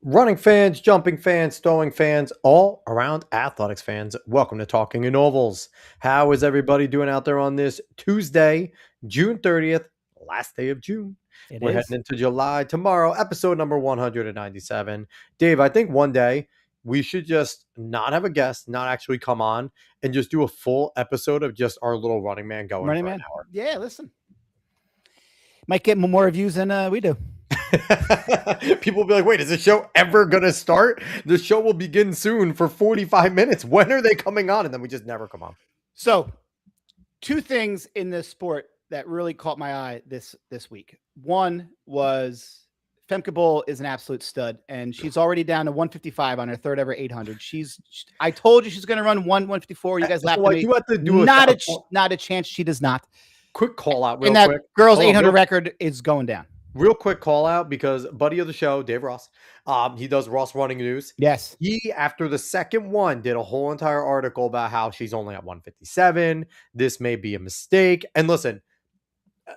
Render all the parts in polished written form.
Running fans, jumping fans, throwing fans, all around athletics fans, welcome to Talking in Ovals. How is everybody doing out there on this Tuesday, June 30th, last day of June? It We're is. heading into July tomorrow, episode number 197. Dave, I think one day we should just not have a guest, not actually come on, and just do a full episode of just our little running man going Running for an man. hour. Yeah, listen. Might get more views than we do. People will be like, wait, is the show ever going to start? The show will begin soon for 45 minutes. When are they coming on? And then we just never come on. So, two things in this sport that really caught my eye this week. One was Femke Bol is an absolute stud, and she's already down to 155 on her third ever 800. I told you she's going to run 154. You guys laughed at me. You have to do not a chance. She does not. Quick call out, real and that quick. Girl's 800 record is going down. Real quick call out because buddy of the show, Dave Ross, he does Ross Running News. Yes. He, after the second one, did a whole entire article about how she's only at 157. This may be a mistake. And listen,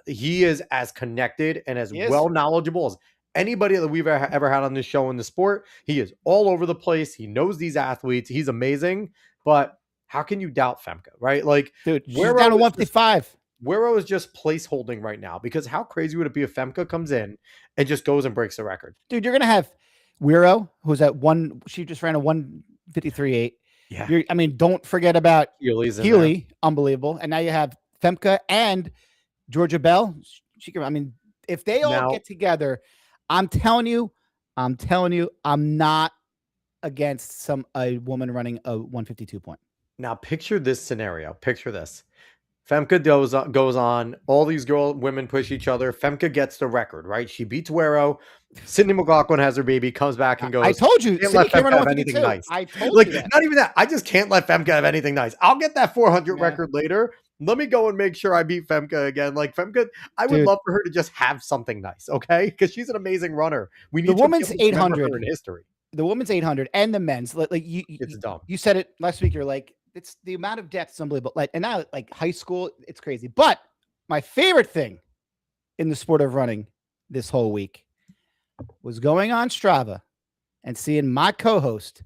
he is as connected and as well knowledgeable as anybody that we've ever had on this show in the sport. He is all over the place. He knows these athletes. He's amazing. But how can you doubt Femke, right? Like, dude, she's down to 155. Where I was just placeholding right now, because how crazy would it be if Femke comes in and just goes and breaks the record? Dude, you're going to have Wiro, who's at she just ran a 153.8. Yeah. I mean, don't forget about Healy, unbelievable. And now you have Femke and Georgia Bell. If they all get together, I'm telling you, I'm not against a woman running a 152 point. Now, picture this scenario. Picture this. Femke goes on. All these women push each other. Femke gets the record, right? She beats Wero. Sydney McLaughlin has her baby, comes back and goes, I told you, can't let Femke have anything nice. I told you that. Not even that. I just can't let Femke have anything nice. I'll get that 400 record later. Let me go and make sure I beat Femke again. Like Femke, I would love for her to just have something nice, okay? Because she's an amazing runner. We need the women's 800 in history. The women's 800 and the men's. It's dumb. You said it last week. You're like, it's the amount of depth is unbelievable. And now, high school, it's crazy. But my favorite thing in the sport of running this whole week was going on Strava and seeing my co-host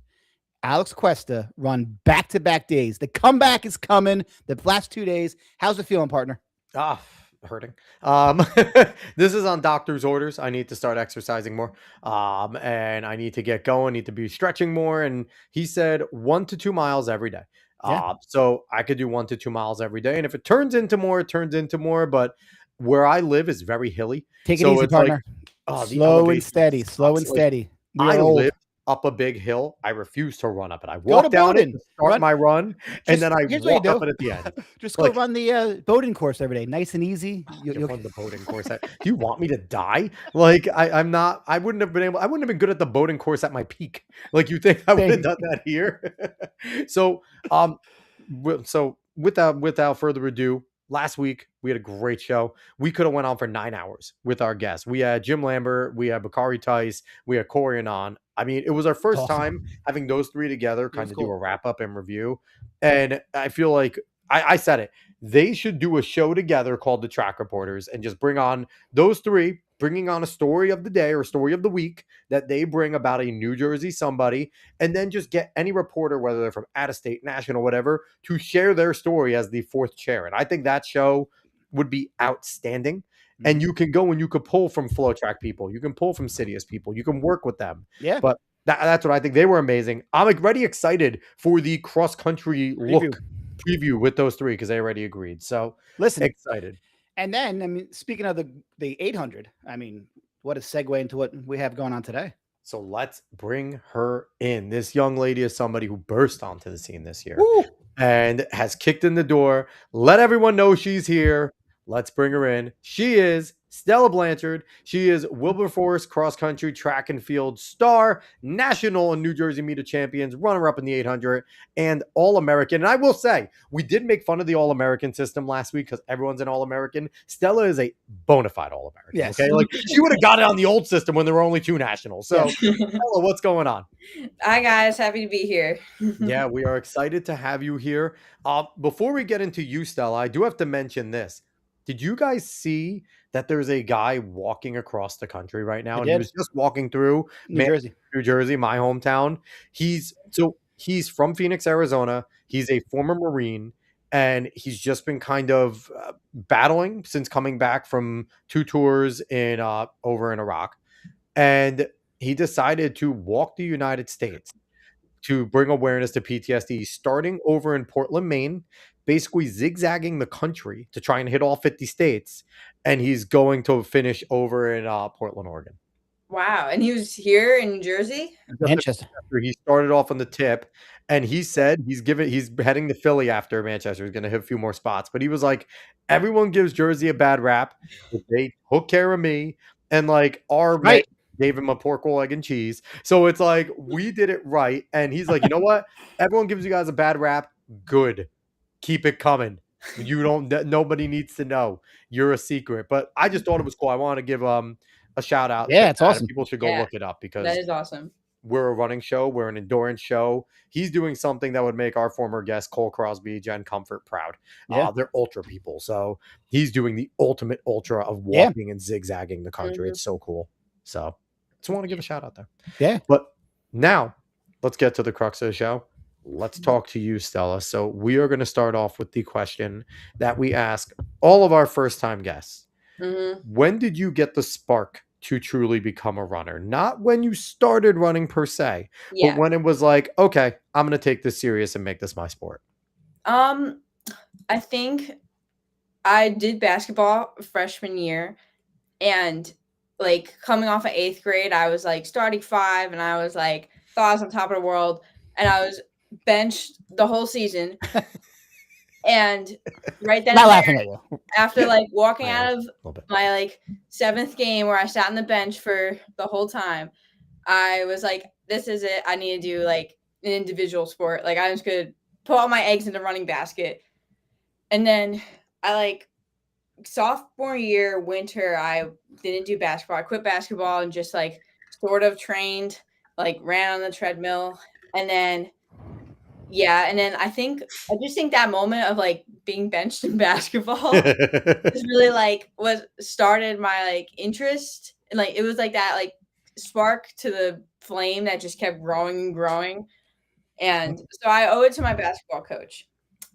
Alex Cuesta run back-to-back days. The comeback is coming. The last 2 days. How's it feeling, partner? Hurting. This is on doctor's orders. I need to start exercising more. And I need to get going, need to be stretching more. And he said 1 to 2 miles every day. So I could do 1 to 2 miles every day. And if it turns into more, it turns into more. But where I live is very hilly. Take it easy, partner. Slow and steady. I live up a big hill. I refuse to run up it. I walk down it to start my run, and then I walk up it at the end. Just go run the Bowdoin course every day. Nice and easy. You'll run the Bowdoin course. Do you want me to die? Like I'm not. I wouldn't have been good at the Bowdoin course at my peak. Like you think I would have done that here? So without further ado, last week we had a great show. We could have went on for 9 hours with our guests. We had Jim Lambert, we had Bakari Tice, we had Corian on. I mean, it was our first time having those three together, kind of do a wrap up and review. And I feel like I said it. They should do a show together called the Track Reporters and just bring on those three, bringing on a story of the day or story of the week that they bring about a New Jersey somebody, and then just get any reporter, whether they're from out of state, national, whatever, to share their story as the fourth chair. And I think that show would be outstanding. And you can go and you could pull from Flow Track people. You can pull from Cydias people. You can work with them. Yeah. But that's what I think. They were amazing. I'm already excited for the cross-country preview with those three because they already agreed. So listen, excited. And then, I mean, speaking of the 800, I mean, what a segue into what we have going on today. So let's bring her in. This young lady is somebody who burst onto the scene this year and has kicked in the door. Let everyone know she's here. Let's bring her in. She is Stella Blanchard. She is Wilberforce cross-country track and field star, national and New Jersey media champions, runner-up in the 800, and All-American. And I will say, we did make fun of the All-American system last week because everyone's an All-American. Stella is a bona fide All-American. Yes. Okay, like she would have got it on the old system when there were only 2 nationals. So, Stella, what's going on? Hi guys, happy to be here. Yeah, we are excited to have you here. Before we get into you, Stella, I do have to mention this. Did you guys see that there's a guy walking across the country right now, I and he did. was just walking through New Jersey. New Jersey, my hometown. He's from Phoenix, Arizona. He's a former Marine, and he's just been kind of battling since coming back from 2 tours in over in Iraq. And he decided to walk the United States to bring awareness to PTSD, starting over in Portland, Maine, basically zigzagging the country to try and hit all 50 states. And he's going to finish over in Portland, Oregon. Wow. And he was here in New Jersey? Manchester. He started off on the tip, and he said he's heading to Philly after Manchester. He's going to hit a few more spots. But he was like, everyone gives Jersey a bad rap. They took care of me. And like our Right. gave him a pork roll, egg, and cheese. So it's like we did it right. And he's like, you know what? Everyone gives you guys a bad rap. Good. Keep it coming. You don't. Nobody needs to know. You're a secret. But I just thought it was cool. I want to give a shout out. Yeah, it's awesome. People should go look it up because that is awesome. We're a running show. We're an endurance show. He's doing something that would make our former guest Cole Crosby, Jen Comfort proud. Yeah. They're ultra people. So he's doing the ultimate ultra of walking and zigzagging the country. It's so cool. So just want to give a shout out there. Yeah. But now let's get to the crux of the show. Let's talk to you, Stella. So we are going to start off with the question that we ask all of our first time guests. When did you get the spark to truly become a runner? Not when you started running per se, but when it was like, okay, I'm going to take this serious and make this my sport. I think I did basketball freshman year, and like coming off of 8th grade, I was like starting 5, and I was like, thought I was on top of the world, and I was benched the whole season. And right then, not laughing at you. After like walking out of my like 7th game where I sat on the bench for the whole time, I was like, this is it. I need to do like an individual sport. Like I just could put all my eggs in the running basket. And then I like sophomore year, winter, I didn't do basketball. I quit basketball and just like sort of trained, like ran on the treadmill. And then I just think that moment of like being benched in basketball is really like what started my like interest, and like it was like that like spark to the flame that just kept growing and growing. And so I owe it to my basketball coach.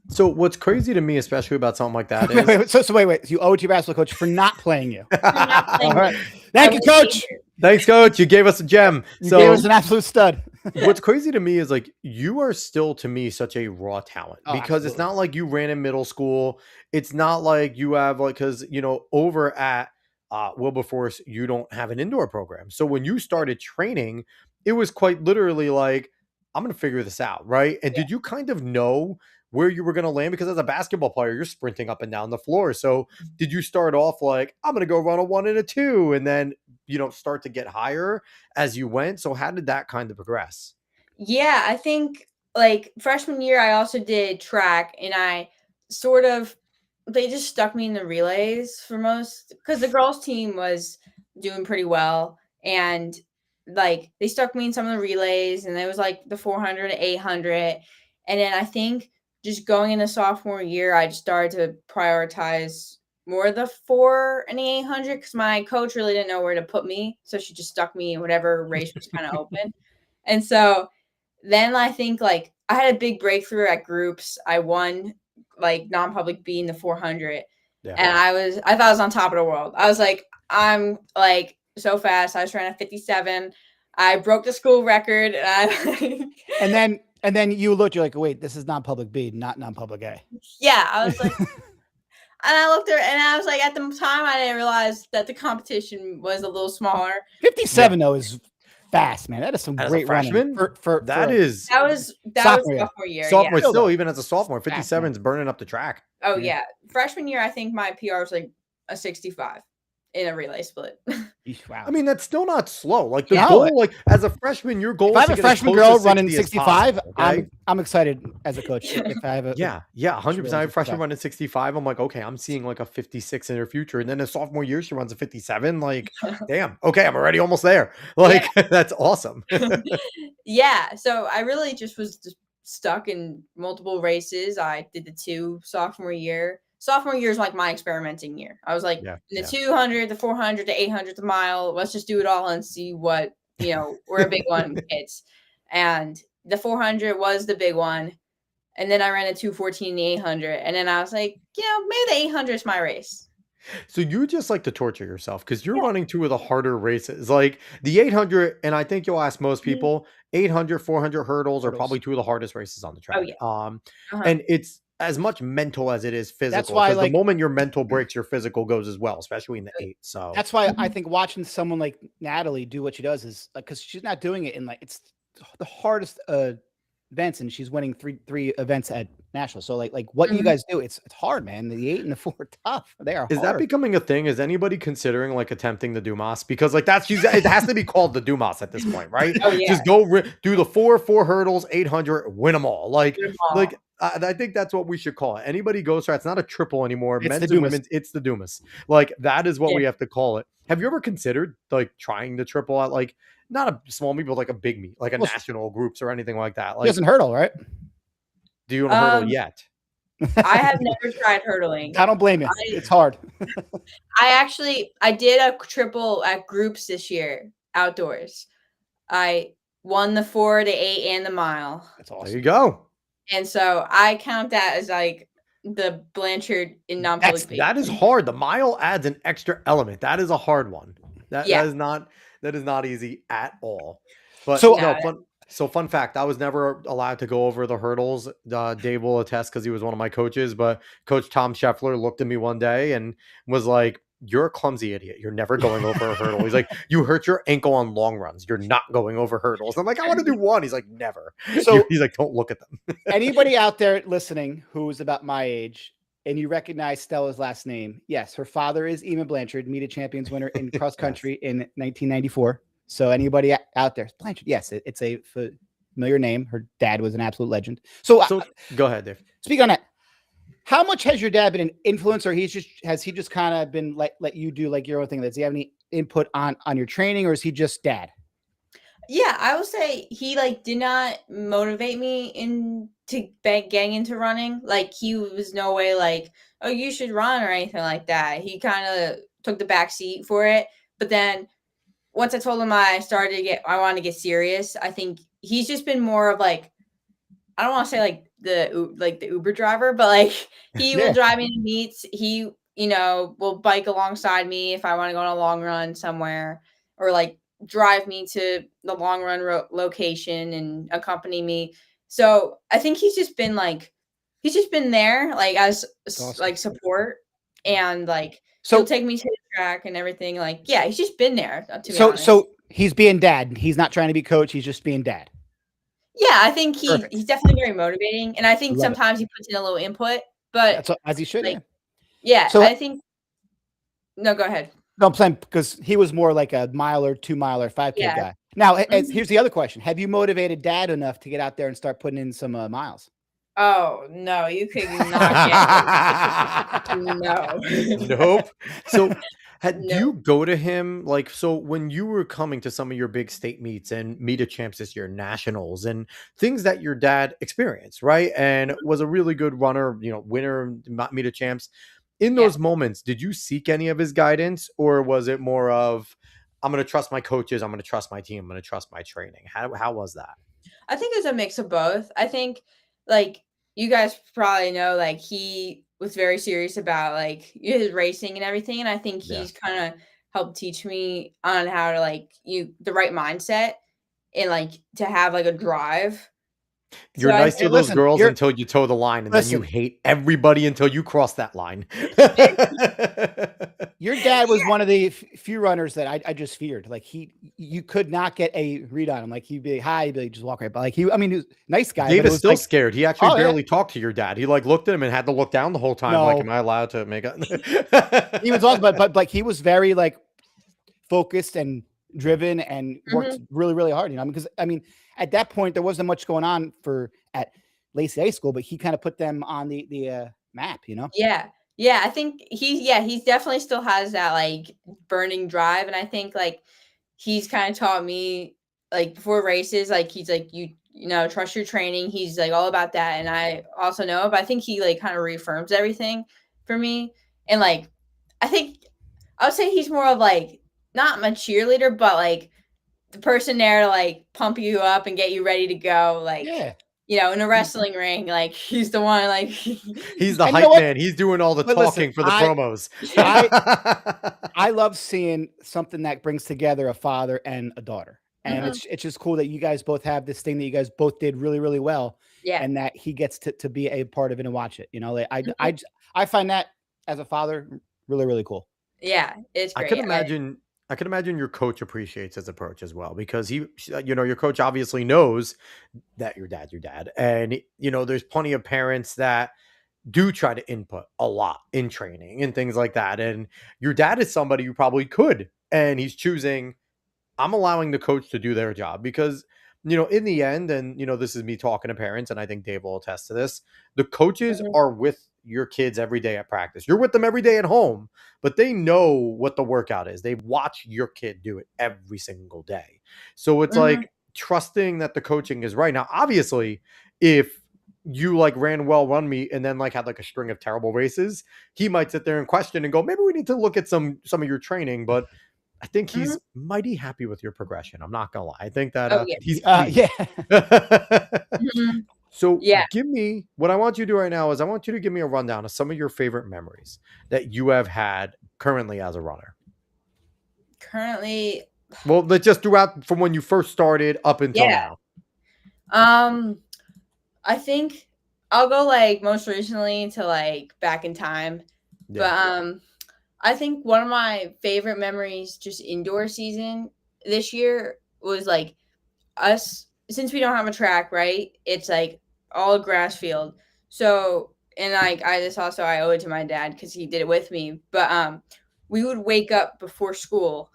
So what's crazy to me, especially about something like that, is so wait. You owe it to your basketball coach for not playing you. All right. Thank you, coach. Thanks, coach. You gave us a gem. You gave us an absolute stud. What's crazy to me is like you are still to me such a raw talent because absolutely. It's not like you ran in middle school. It's not like you have like, because over at Wilberforce you don't have an indoor program. So when you started training, it was quite literally like, I'm going to figure this out, right? And did you kind of know where you were going to land? Because as a basketball player, you're sprinting up and down the floor. So did you start off like, I'm going to go run a 1 and a 2, and then start to get higher as you went? So how did that kind of progress? Yeah, I think like freshman year, I also did track, and they just stuck me in the relays for most, because the girls team was doing pretty well. And like they stuck me in some of the relays, and it was like the 400 to 800. And then I think just going into sophomore year, I just started to prioritize more the 4 and the 800 because my coach really didn't know where to put me. So she just stuck me in whatever race was kind of open. And so then I think like I had a big breakthrough at groups. I won like non-public B in the 400. Yeah. And I thought I was on top of the world. I was like, I'm like so fast. I was running at 57. I broke the school record. And then you looked, you're like, wait, this is non-public B, not non-public A. Yeah. I was like, and I looked there, and I was like, at the time, I didn't realize that the competition was a little smaller. 57 though is fast, man. That is some great running. That was sophomore year. Sophomore, still, even as a sophomore, 57 is burning up the track. Oh yeah, freshman year, I think my PR was like a 65 in a relay split. Wow. I mean, that's still not slow. Like the goal, like as a freshman, your goal. If I have a freshman girl running 65, okay? I'm excited as a coach. If I have a 100%. I have a freshman running 65. I'm like, okay, I'm seeing like a 56 in her future, and then a sophomore year she runs a 57. Like, damn, okay, I'm already almost there. Like, that's awesome. Yeah, so I really just was stuck in multiple races. I did the 2 sophomore year. sophomore year is like my experimenting year. I was like, in the 200, the 400, the 800, the mile, let's just do it all and see what, we're a big one with kids. And the 400 was the big one. And then I ran a 2:14 in the 800. And then I was like, maybe the 800 is my race. So you just like to torture yourself because you're running two of the harder races. Like the 800, and I think you'll ask most people, 800, 400 hurdles are probably two of the hardest races on the track. Oh, yeah. And it's as much mental as it is physical. That's why, the moment your mental breaks, your physical goes as well, especially in the 8. So that's why I think watching someone like Natalie do what she does is like, because she's not doing it in it's the hardest events, and she's winning three events at nationals. So like what you guys do, it's hard, man. The 8 and the 4 are tough. They are. Is that becoming a thing? Is anybody considering attempting the Dumas? Because it has to be called the Dumas at this point, right? Just go do the 4 hurdles, 800, win them all. I think that's what we should call it. Anybody goes for it's not a triple anymore. It's Men's and women's, it's the Dumas. That is what we have to call it. Have you ever considered trying the triple at not a small meet, but a big meet, a national groups or anything like that? He doesn't hurdle, right? Do you hurdle yet? I have never tried hurdling. I don't blame you. It's hard. I did a triple at groups this year, outdoors. I won the 4, the 8, and the mile. That's awesome. There you go. And so I count that as the Blanchard in non-public. That is hard. The mile adds an extra element. That is a hard one. That is not easy at all. But fun fact, I was never allowed to go over the hurdles. Dave will attest because he was one of my coaches, but Coach Tom Scheffler looked at me one day and was like, "You're a clumsy idiot. You're never going over a hurdle." He's like, "You hurt your ankle on long runs. You're not going over hurdles." I'm like, "I want to do one." He's like, "Never." So he's like, "Don't look at them." Anybody out there listening who is about my age and you recognize Stella's last name, yes, her father is Eamon Blanchard, Meet of Champions winner in cross country in 1994. So anybody out there, Blanchard, yes, it's a familiar name. Her dad was an absolute legend. So go ahead, Dave. Speak on that. How much has your dad been an influence, or has he just kind of been let you do your own thing? Does he have any input on your training, or is he just dad? Yeah, I would say he did not motivate me into getting into running. He was no way oh, you should run or anything like that. He kind of took the back seat for it. But then once I told him I wanted to get serious, I think he's just been more of I don't want to say the Uber driver, but he will drive me to meets. He, will bike alongside me if I want to go on a long run somewhere, or drive me to the long run location and accompany me. So I think he's just been there as awesome. Support, and he'll take me to the track and everything. He's just been there. So he's being dad. He's not trying to be coach. He's just being dad. Yeah, I think he's definitely very motivating, and I think sometimes he puts in a little input, but that's as he should. So I think. No, go ahead. No, I'm saying because he was more like a miler, 2 miler, 5K guy. Now, here's the other question: have you motivated dad enough to get out there and start putting in some miles? Oh no, you could not get no. Nope. So. Do you go to him so when you were coming to some of your big state meets and Meet of Champs this year, nationals, and things that your dad experienced, right? And was a really good runner, winner, Meet of Champs. In those moments, did you seek any of his guidance, or was it more of, I'm going to trust my coaches, I'm going to trust my team, I'm going to trust my training? How was that? I think it's a mix of both. I think you guys probably know, he was very serious about his racing and everything, and I think he's kind of helped teach me on how to the right mindset and to have a drive. You're nice to those girls until you toe the line, and then you hate everybody until you cross that line. Your dad was one of the few runners that I just feared. You could not get a read on him. He'd be hi, he'd be just walk right by. He was a nice guy. Dave is still scared. He actually barely talked to your dad. He looked at him and had to look down the whole time. No. Am I allowed to make it? He was awesome, but he was very focused and driven and worked really, really hard. Because at that point there wasn't much going on at Lacey High School, but he kind of put them on the map. Yeah, I think he definitely still has that burning drive, and I think he's kind of taught me before races, he's you trust your training. He's all about that, and I also know, but I think he kind of reaffirms everything for me. And like, I think I would say he's more of like not my cheerleader, but like the person there to like pump you up and get you ready to go. Like, in a wrestling ring, like he's the one, like he's the hype man. He's doing all the talking for the promos. I love seeing something that brings together a father and a daughter. And it's just cool that you guys both have this thing that you guys both did really, really well. Yeah. And that he gets to be a part of it and watch it. Like, I find that as a father really, really cool. Yeah, it's great. I could imagine your coach appreciates his approach as well, because your coach obviously knows that your dad's your dad. And, there's plenty of parents that do try to input a lot in training and things like that. And your dad is somebody you probably could, and he's choosing, I'm allowing the coach to do their job because, in the end, and, this is me talking to parents, and I think Dave will attest to this, the coaches are with your kids every day at practice. You're with them every day at home, but they know what the workout is. They watch your kid do it every single day. So it's like trusting that the coaching is right. Now, obviously, if you like ran well run meet and then like had like a string of terrible races, he might sit there and question and go, maybe we need to look at some of your training. But I think he's mighty happy with your progression. I'm not gonna lie. I think that he's So give me, what I want you to do right now is I want you to give me a rundown of some of your favorite memories that you have had currently as a runner. Currently, well, let's just throughout from when you first started up until now. I think I'll go like most recently to like back in time. But I think one of my favorite memories just indoor season this year was like us, since we don't have a track, right? It's like all a grass field. So, and like I owe it to my dad because he did it with me. But we would wake up before school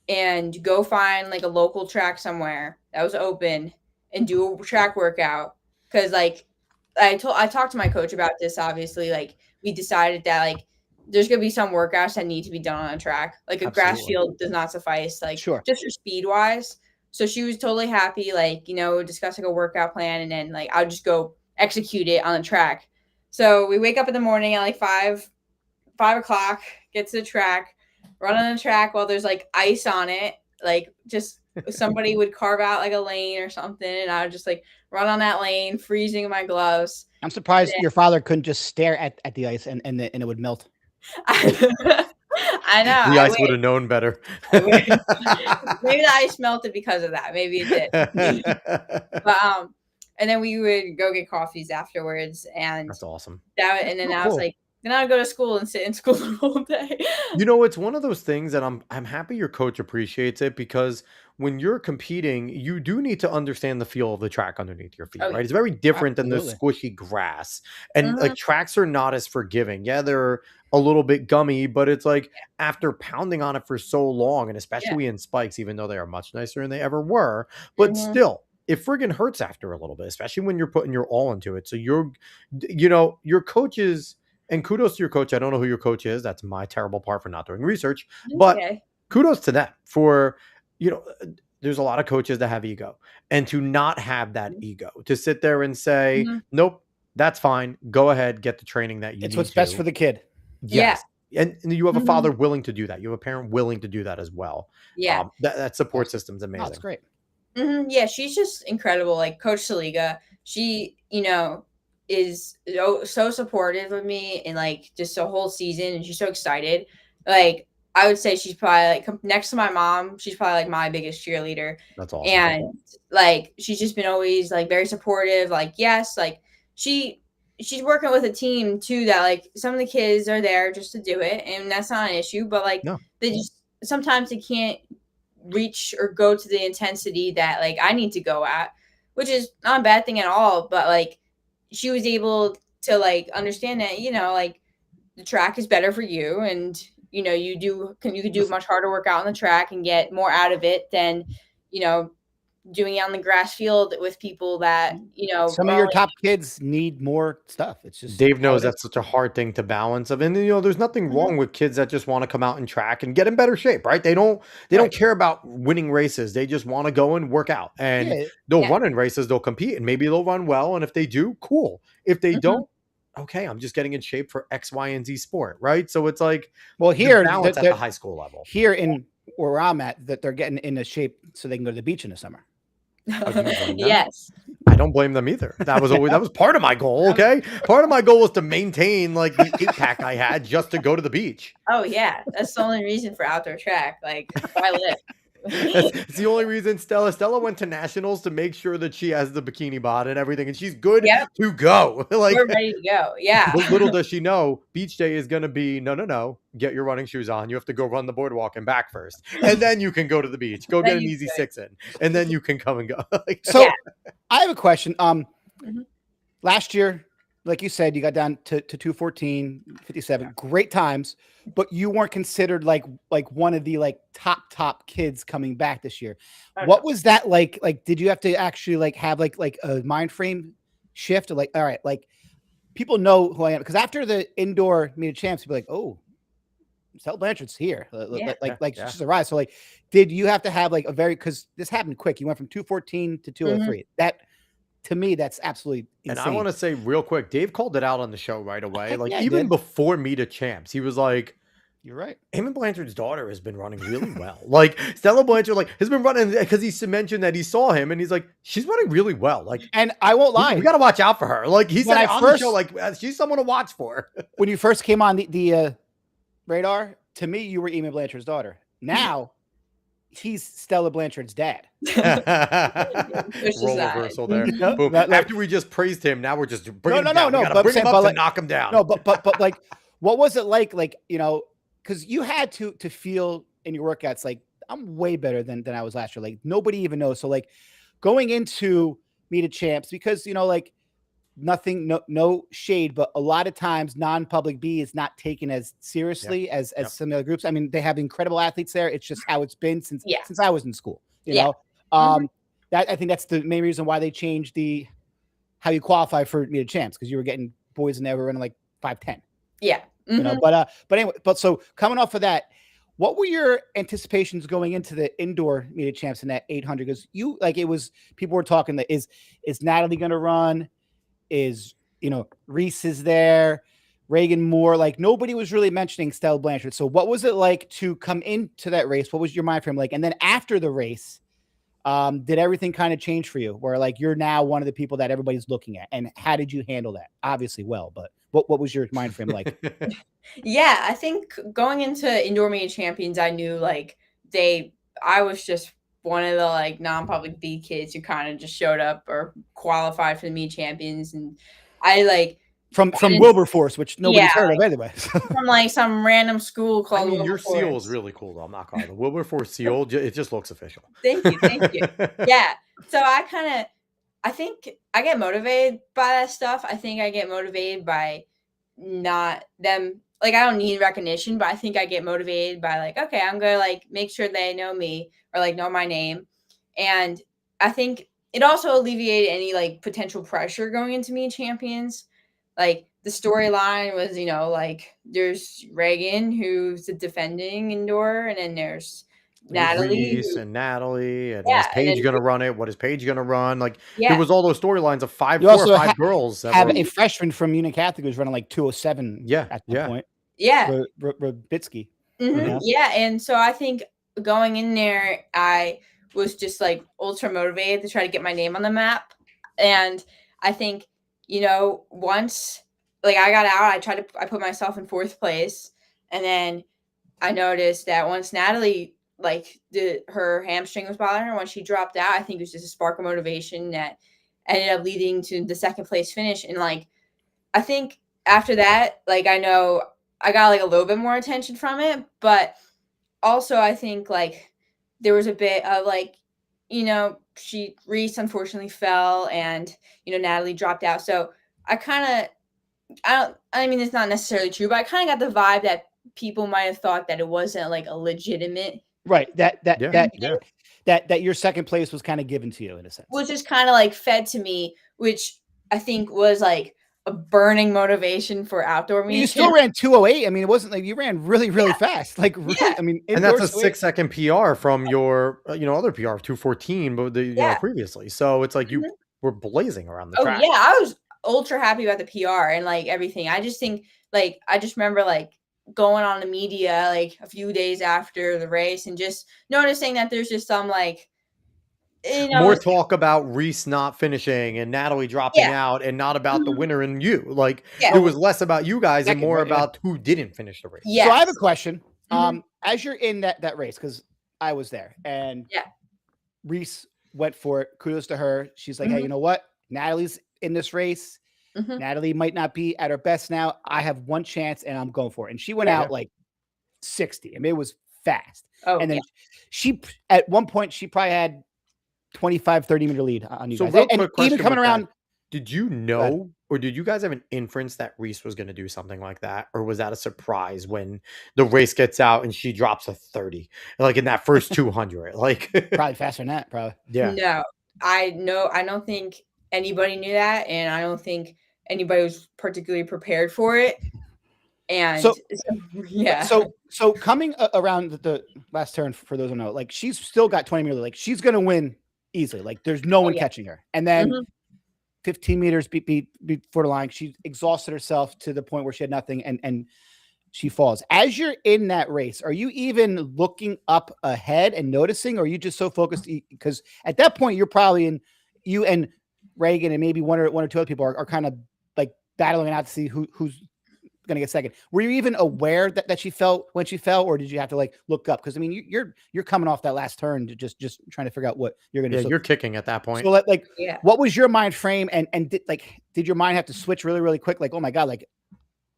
and go find like a local track somewhere that was open and do a track workout. Because like I talked to my coach about this. Obviously, like we decided that like there's gonna be some workouts that need to be done on a track. Like a grass field does not suffice. Like just for speed wise. So she was totally happy, like, discussing a workout plan, and then like I'll just go execute it on the track. So we wake up in the morning at like 5 o'clock, get to the track, run on the track while there's like ice on it. Like just somebody would carve out like a lane or something, and I would just like run on that lane, freezing in my gloves. I'm surprised your father couldn't just stare at the ice and it would melt. I know. The ice would have known better. Maybe the ice melted because of that. Maybe it did. But and then we would go get coffees afterwards, and that's awesome. I was like, then I would go to school and sit in school the whole day. It's one of those things that I'm happy your coach appreciates it, because when you're competing, you do need to understand the feel of the track underneath your feet, right? It's very different than the squishy grass. And like tracks are not as forgiving. Yeah, they're a little bit gummy, but it's like after pounding on it for so long, and especially in spikes, even though they are much nicer than they ever were, but still, it friggin' hurts after a little bit, especially when you're putting your all into it. So your coaches, and kudos to your coach. I don't know who your coach is. That's my terrible part for not doing research, but kudos to them for, there's a lot of coaches that have ego, and to not have that ego, to sit there and say, nope, that's fine. Go ahead, get the training that you need. It's what's best for the kid. Yes. Yeah. And you have a father willing to do that. You have a parent willing to do that as well. Yeah. That support system's amazing. That's great. Yeah, she's just incredible. Like Coach Saliga, she, is so supportive of me and like just the whole season, and she's so excited. Like I would say she's probably like next to my mom, she's probably like my biggest cheerleader. That's awesome. And like she's just been always like very supportive. Like yes, like she's working with a team too that like some of the kids are there just to do it, and that's not an issue. But like they just sometimes they can't reach or go to the intensity that like I need to go at, which is not a bad thing at all. But like she was able to like understand that, like the track is better for you, and you could do much harder work out on the track and get more out of it than, doing it on the grass field with people that, some of your top kids need more stuff. It's just Dave knows that's such a hard thing to balance of. And there's nothing wrong with kids that just want to come out and track and get in better shape, right? They don't care about winning races. They just want to go and work out, and they'll run in races, they'll compete, and maybe they'll run well. And if they do, cool. If they don't, okay, I'm just getting in shape for X, Y, and Z sport, right? So it's like, well, here balance at the high school level. Here in where I'm at, that they're getting into shape so they can go to the beach in the summer. Yes. I don't blame them either. That was part of my goal. Okay. Part of my goal was to maintain like the 8-pack I had just to go to the beach. Oh yeah. That's the only reason for outdoor track. Like I lift. It's the only reason Stella went to nationals to make sure that she has the bikini bod and everything, and she's good to go. Like, we're ready to go. Yeah. But little does she know, beach day is going to be no. Get your running shoes on. You have to go run the boardwalk and back first, and then you can go to the beach. Go get an easy 6 in, and then you can come and go. So, I have a question. Last year, like you said, you got down to 2:14, 57. Great times, but you weren't considered like one of the like top kids coming back this year. What was that like? Like, did you have to actually like have like a mind frame shift? Or like, all right, like people know who I am, because after the indoor meet of champs, people are like, oh, Stella Blanchard's here. She's arrived. So like, did you have to have like a very, because this happened quick. You went from 2:14 to 2:03. That, to me, that's absolutely insane. And I want to say real quick, Dave called it out on the show right away. Like, even before meet of champs, he was like, you're right. Eamon Blanchard's daughter has been running really well. Like, Stella Blanchard, like, has been running, because he mentioned that he saw him, and he's like, she's running really well. Like, and I won't lie, we got to watch out for her. Like, he said on the show, like, she's someone to watch for. When you first came on the radar, to me, you were Eamon Blanchard's daughter. Now, he's Stella Blanchard's dad. Role reversal there. Boom. After we just praised him, now we're just bringing him down. But bring him up to knock him down. No, but like, what was it like? Like, you know, because you had to feel in your workouts like, I'm way better than I was last year. Like, nobody even knows. So like, going into meet of champs, because you know, like, nothing, no shade, but a lot of times non-public B is not taken as seriously as some other groups. I mean, they have incredible athletes there. It's just how it's been since I was in school, you know. That, I think that's the main reason why they changed how you qualify for meet of champs, because you were getting boys in there who were running like 5'10. Yeah. You know, but anyway, so coming off of that, what were your anticipations going into the indoor meet of champs in that 800? Because people were talking that is Natalie going to run? Is, you know, Reese is there, Reagan Moore, like nobody was really mentioning Stella Blanchard. So what was it like to come into that race? What was your mind frame like? And then after the race, did everything kind of change for you, where like you're now one of the people that everybody's looking at? And how did you handle that? Obviously well, but what was your mind frame like? Yeah, I think going into indoor meet champions, I knew like I was just one of the like non-public B kids who kind of just showed up or qualified for the meet champions, and I like from Wilberforce, which nobody's heard of anyway. From like some random school called. I mean, your seal is really cool though. I'm not calling it the Wilberforce seal. It just looks official. Thank you. Yeah. So I think I get motivated by that stuff. I think I get motivated by not them. Like, I don't need recognition, but I think I get motivated by like, okay, I'm going to like make sure they know me or like know my name. And I think it also alleviated any like potential pressure going into meet champions. Like, the storyline was, you know, like there's Reagan, who's the defending indoor, and then there's Natalie. Reese and Natalie, and is Paige going to run it? What is Paige going to run? Like, there was all those storylines of 4 or 5 girls. Have a freshman from Union Catholic who's running like 2:07 at that point. Yeah. Rabitsky. Yeah. And so I think going in there, I was just like ultra motivated to try to get my name on the map. And I think, you know, once like I got out, I put myself in 4th place. And then I noticed that once Natalie, like her hamstring was bothering her, when she dropped out, I think it was just a spark of motivation that ended up leading to the 2nd place finish. And like, I think after that, like, I know I got like a little bit more attention from it, but also I think like there was a bit of like, you know, Reese unfortunately fell, and, you know, Natalie dropped out. So I mean, it's not necessarily true, but I kind of got the vibe that people might have thought that it wasn't like a legitimate. Right. That your 2nd place was kind of given to you in a sense. Was just kind of like fed to me, which I think was like a burning motivation for outdoor meet. You still ran 2:08. I mean, it wasn't like you ran really fast. Like, I mean, and that's a 6-second PR from your, other PR of 2:14, but you know, previously. So it's like you were blazing around the track. Yeah, ultra happy about the PR and like everything. I just think like I just remember like going on the media like a few days after the race and just noticing that there's just some like more talk about Reese not finishing and Natalie dropping yeah. out and not about the Mhm. winner and you. Like Yeah. it was less about you guys and Second, more right? Yeah. about who didn't finish the race. Yes. So I have a question. Mhm. As you're in that race, because I was there, and Yeah. Reese went for it. Kudos to her. She's like, hey, Mhm. you know what? Natalie's in this race. Mhm. Natalie might not be at her best now. I have one chance, and I'm going for it. And she went Yeah. out like 60. I mean, it was fast. Oh, And then yeah. she, at one point, she probably had 25, 30-meter lead on you So guys. real And quick question even coming with that. around, Did you know, or did you guys have an inference that Reese was going to do something like that? Or was that a surprise when the race gets out and she drops a 30, like in that first 200? Like, probably faster than that, probably. yeah. No, I don't think anybody knew that. And I don't think anybody was particularly prepared for it. And So yeah. So coming around the last turn, for those who know, like she's still got 20 meters. Like she's going to win easily. Like there's no one catching her. And then 15 meters before the line, she exhausted herself to the point where she had nothing, and she falls. As you're in that race, are you even looking up ahead and noticing, or are you just so focused? Because at that point, you're probably in, you and Reagan and maybe one or two other people are kind of like battling out to see who's going to get second. Were you even aware that she fell when she fell, or did you have to like look up? Because I mean, you're coming off that last turn to just trying to figure out what you're going to do. Yeah, you're kicking at that point. So like, what was your mind frame? And did your mind have to switch really, really quick? Like, oh my God, like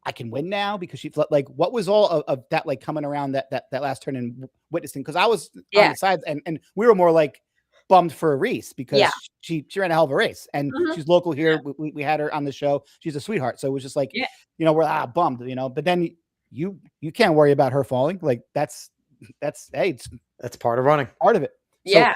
I can win now because she like, what was all of that like coming around that last turn and witnessing? Because I was on the sides and we were more like bummed for Reese because she ran a hell of a race and she's local here. We had her on the show. She's a sweetheart. So it was just like, you know, we're bummed, you know, but then you can't worry about her falling. Like that's hey, that's part of running. Part of it. So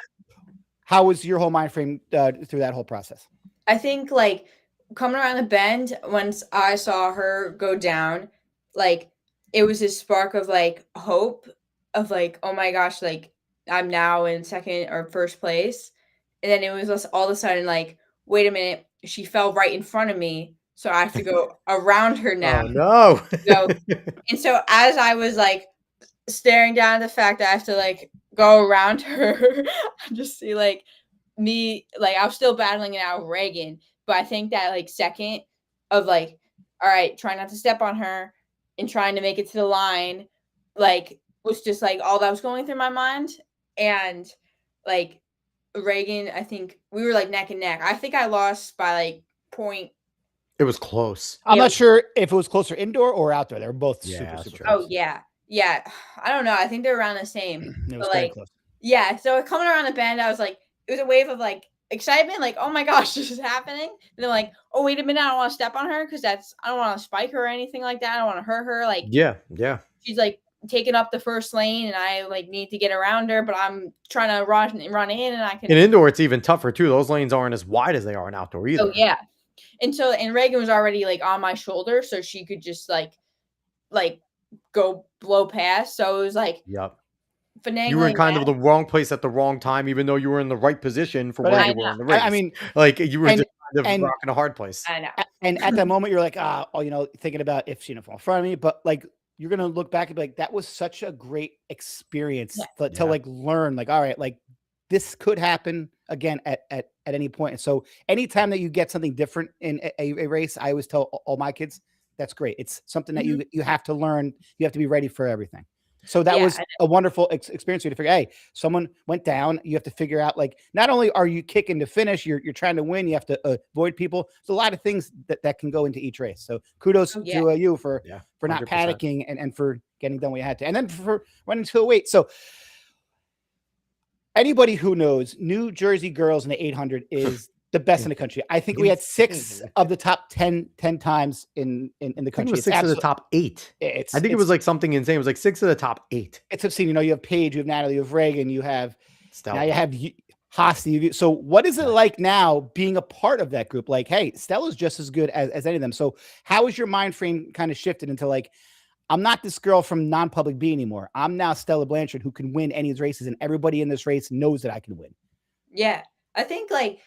how was your whole mind frame through that whole process? I think like coming around the bend, once I saw her go down, like it was this spark of like hope of like, oh my gosh, like I'm now in second or first place. And then it was just all of a sudden like, wait a minute, she fell right in front of me. So I have to go around her now. Oh no. And so as I was like staring down at the fact that I have to like go around her, I just see like me, like I was still battling it out with Reagan. But I think that like second of like, all right, trying not to step on her and trying to make it to the line, like was just like all that was going through my mind. And like Reagan, I think we were like neck and neck. I think I lost by like point. It was close. I'm not sure if it was closer indoor or outdoor. They were both super close. close. Oh yeah. Yeah. I don't know. I think they're around the same. It was but, like, close. Yeah. So coming around the bend, I was like, it was a wave of like excitement, like, oh my gosh, this is happening. And then like, oh, wait a minute, I don't want to step on her because I don't want to spike her or anything like that. I don't want to hurt her. Like, yeah. She's like taking up the first lane and I like need to get around her, but I'm trying to run in and I can. In indoor, it's even tougher too. Those lanes aren't as wide as they are in outdoor either. Oh yeah. And Reagan was already like on my shoulder, so she could just like go blow past. So it was like, finagling. You were in kind of the wrong place at the wrong time, even though you were in the right position for where you were in the race. I mean, like you were just kind of rocking a hard place. I know. And at that moment, you're like, you know, thinking about if she didn't fall in front of me, but like you're gonna look back and be like, that was such a great experience to like learn. Like, all right, like this could happen again at any point. And so anytime that you get something different in a race, I always tell all my kids, that's great. It's something that you have to learn. You have to be ready for everything. So that was a wonderful experience for you to figure, hey, someone went down. You have to figure out, like, not only are you kicking to finish, you're trying to win. You have to avoid people. There's a lot of things that can go into each race. So kudos to you for not 100%. Panicking and for getting done what you had to. And then for running to a weight. So anybody who knows, New Jersey girls in the 800 is the best in the country. I think we had 6 of the top 10 times in the country. It was 6 of the top 8. I think it was like something insane. It was like 6 of the top 8. It's obscene. You know, you have Paige, you have Natalie, you have Reagan, you have Stella. Now you have Hosty. So what is it like now being a part of that group? Like, hey, Stella's just as good as any of them. So how is your mind frame kind of shifted into like, I'm not this girl from non-public B anymore. I'm now Stella Blanchard who can win any of these races, and everybody in this race knows that I can win. Yeah. I think like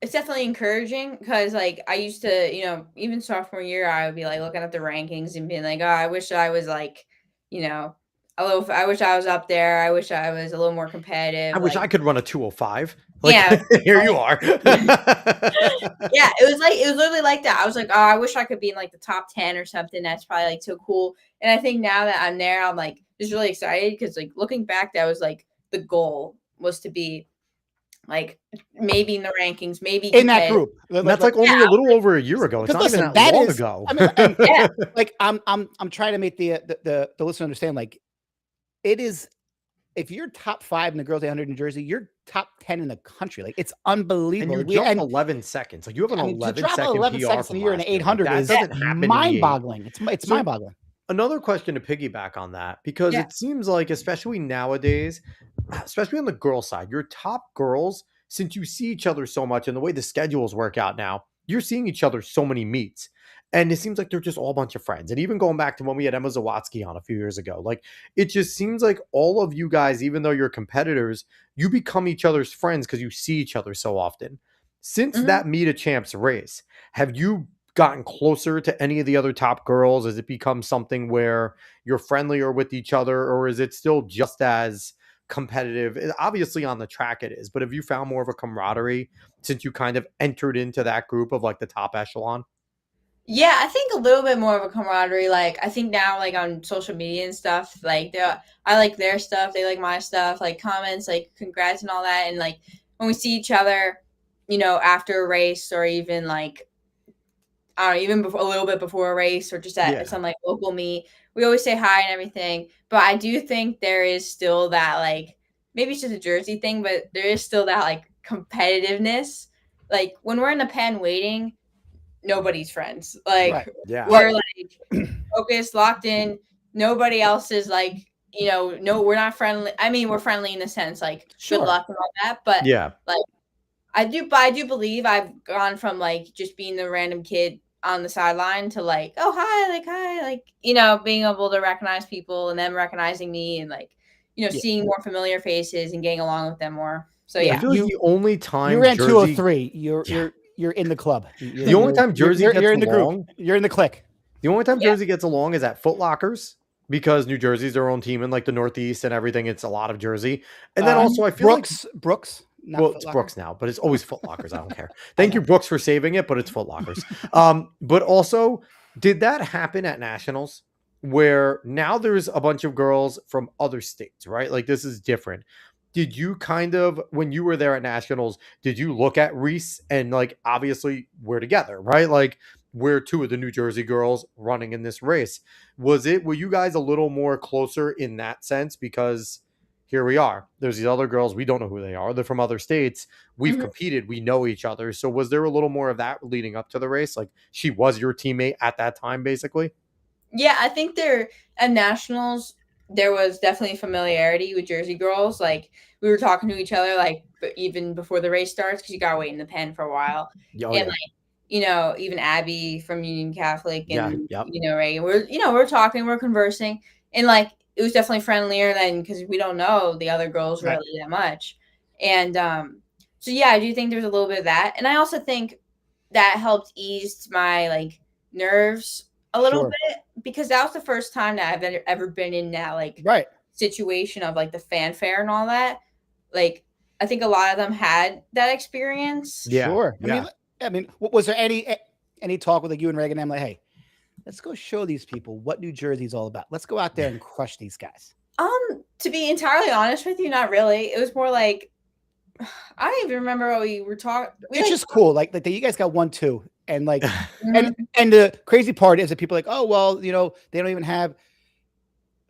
it's definitely encouraging because like I used to, even sophomore year, I would be like looking at the rankings and being like, oh, I wish I was like, I wish I was up there. I wish I was a little more competitive. I wish like, I could run a 205. Like, yeah, here you are. yeah, it was literally like that. I was like, oh, I wish I could be in like the top 10 or something. That's probably like so cool. And I think now that I'm there, I'm like just really excited because like looking back, that was like the goal was to be like maybe in the rankings, maybe in that group. And that's like only a little over a year ago. It's not even that long ago. I mean, and, yeah, like I'm trying to make the listener understand. Like, it is, if you're top 5 in the girls 800 in Jersey, you're top 10 in the country. Like, it's unbelievable. And you jump 11 seconds. Like, you have an 11-second 11 PR seconds a year in an 800 like, is mind-boggling. It's mind-boggling. Another question to piggyback on that, because it seems like, especially nowadays, especially on the girl side, your top girls, since you see each other so much and the way the schedules work out now, you're seeing each other so many meets. And it seems like they're just all a bunch of friends. And even going back to when we had Emma Zawatsky on a few years ago, like, it just seems like all of you guys, even though you're competitors, you become each other's friends because you see each other so often. Since that Meet of Champs race, have you gotten closer to any of the other top girls? Has it become something where you're friendlier with each other, or is it still just as competitive? Obviously on the track it is, but have you found more of a camaraderie since you kind of entered into that group of like the top echelon? Yeah, I think a little bit more of a camaraderie. Like, I think now, like on social media and stuff, like I like their stuff, they like my stuff, like comments, like congrats and all that. And like when we see each other, after a race, or even like, I don't know, even before, a little bit before a race, or just at some like local meet, we always say hi and everything. But I do think there is still that, like, maybe it's just a Jersey thing, but there is still that like competitiveness. Like when we're in the pen waiting, nobody's friends. Like, we're like focused, locked in. Nobody else is like, no, we're not friendly. I mean, we're friendly in the sense like good luck and all that. But like, I do believe I've gone from like just being the random kid on the sideline to like, oh, hi, like, being able to recognize people and them recognizing me, and like, seeing more familiar faces and getting along with them more. So I feel like the only time you ran 203, you're in the club. The only time Jersey gets in the along, group. You're in the clique. The only time Jersey gets along is at Foot Lockers, because New Jersey's their own team in like the Northeast and everything. It's a lot of Jersey. And then also I feel Brooks. Well, it's Brooks now, but it's always Foot Lockers. I don't care. Thank you, Brooks, for saving it, but it's Foot Lockers. But also, did that happen at Nationals, where now there's a bunch of girls from other states, right? Like, this is different. Did you kind of, when you were there at Nationals, did you look at Reese and like, obviously we're together, right? Like, we're 2 of the New Jersey girls running in this race. Were you guys a little more closer in that sense? Because here we are. There's these other girls. We don't know who they are. They're from other states. We've competed. We know each other. So was there a little more of that leading up to the race? Like, she was your teammate at that time, basically? Yeah, I think at Nationals, there was definitely familiarity with Jersey girls. Like, we were talking to each other, like, even before the race starts, because you got to wait in the pen for a while. Like, even Abby from Union Catholic and, Reagan, we're talking, we're conversing. And like, it was definitely friendlier than, because we don't know the other girls really that much. And so, yeah, I do think there's a little bit of that. And I also think that helped ease my like nerves a little bit, because that was the first time that I've ever been in that like situation of like the fanfare and all that. Like, I think a lot of them had that experience. I mean, was there any talk with like you and Reagan? I'm like, hey, let's go show these people what New Jersey's all about. Let's go out there and crush these guys. To be entirely honest with you, not really. It was more like, I don't even remember what we were talking. It's just cool. Like that you guys got 1-2. And like, and the crazy part is that people are like, oh, well, they don't even have,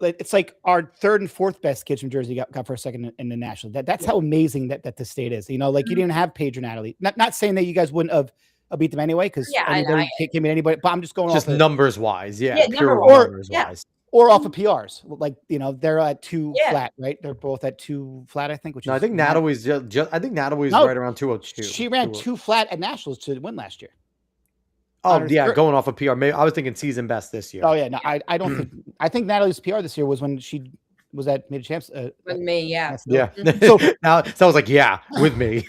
like, it's like our 3rd and 4th best kids from Jersey got first, second in the national. That's how amazing that the state is. Like, you didn't have Paige or Natalie. Not saying that you guys wouldn't have beat them anyway, because anybody can't beat anybody. But I'm just going just off numbers wise, numbers wise, or off of PRs. Like, they're at 2 flat, right? They're both at 2 flat, I think. I think Natalie's just. I think Natalie's right around 202. She ran 2 flat at nationals to win last year. Oh, yeah, going off of PR. Maybe I was thinking season best this year. Oh, yeah. No, I don't think. I think Natalie's PR this year was when she Was that made a champs? With me, yeah. Yeah. So now I was like, yeah, with me.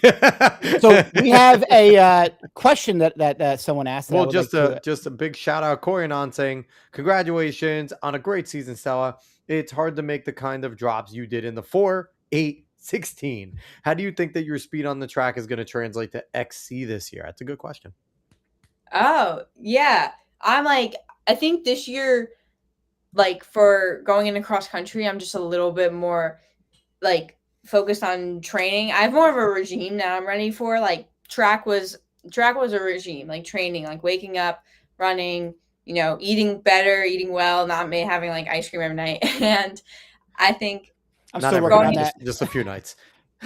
So we have a question that someone asked. Well, just a big shout out, Corianon, saying congratulations on a great season, Stella. It's hard to make the kind of drops you did in the 4, 8, 16. How do you think that your speed on the track is going to translate to XC this year? That's a good question. Oh, yeah. I think this year, like for going into cross country, I'm just a little bit more like focused on training. I have more of a regime now I'm ready for. Like track was a regime, like training, like waking up, running, eating better, eating well, not having like ice cream every night. And I think I'm still working on that. Just a few nights.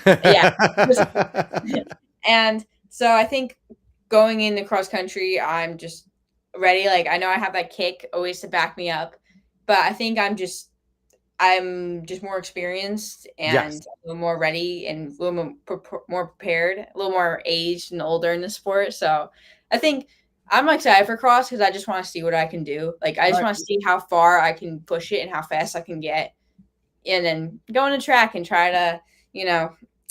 Yeah. And so I think going into cross country, I'm just ready. Like I know I have that kick always to back me up, but I think I'm just more experienced and a little more ready and a little more prepared, a little more aged and older in the sport. So I think I'm excited for cross because I just want to see what I can do. Like I just want to see how far I can push it and how fast I can get, and then go on the track and try to,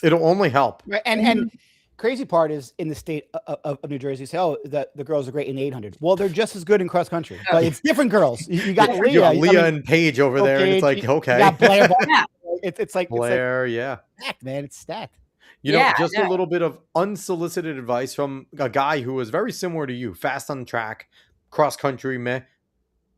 It'll only help. Right. And crazy part is in the state of New Jersey, say, oh, the girls are great in 800. Well, they're just as good in cross country, but it's different girls. You got Leah and Paige over there, and it's like, okay. You got Blair. It's like Blair, stacked, man. It's stacked. Just a little bit of unsolicited advice from a guy who was very similar to you, fast on the track, cross country, meh.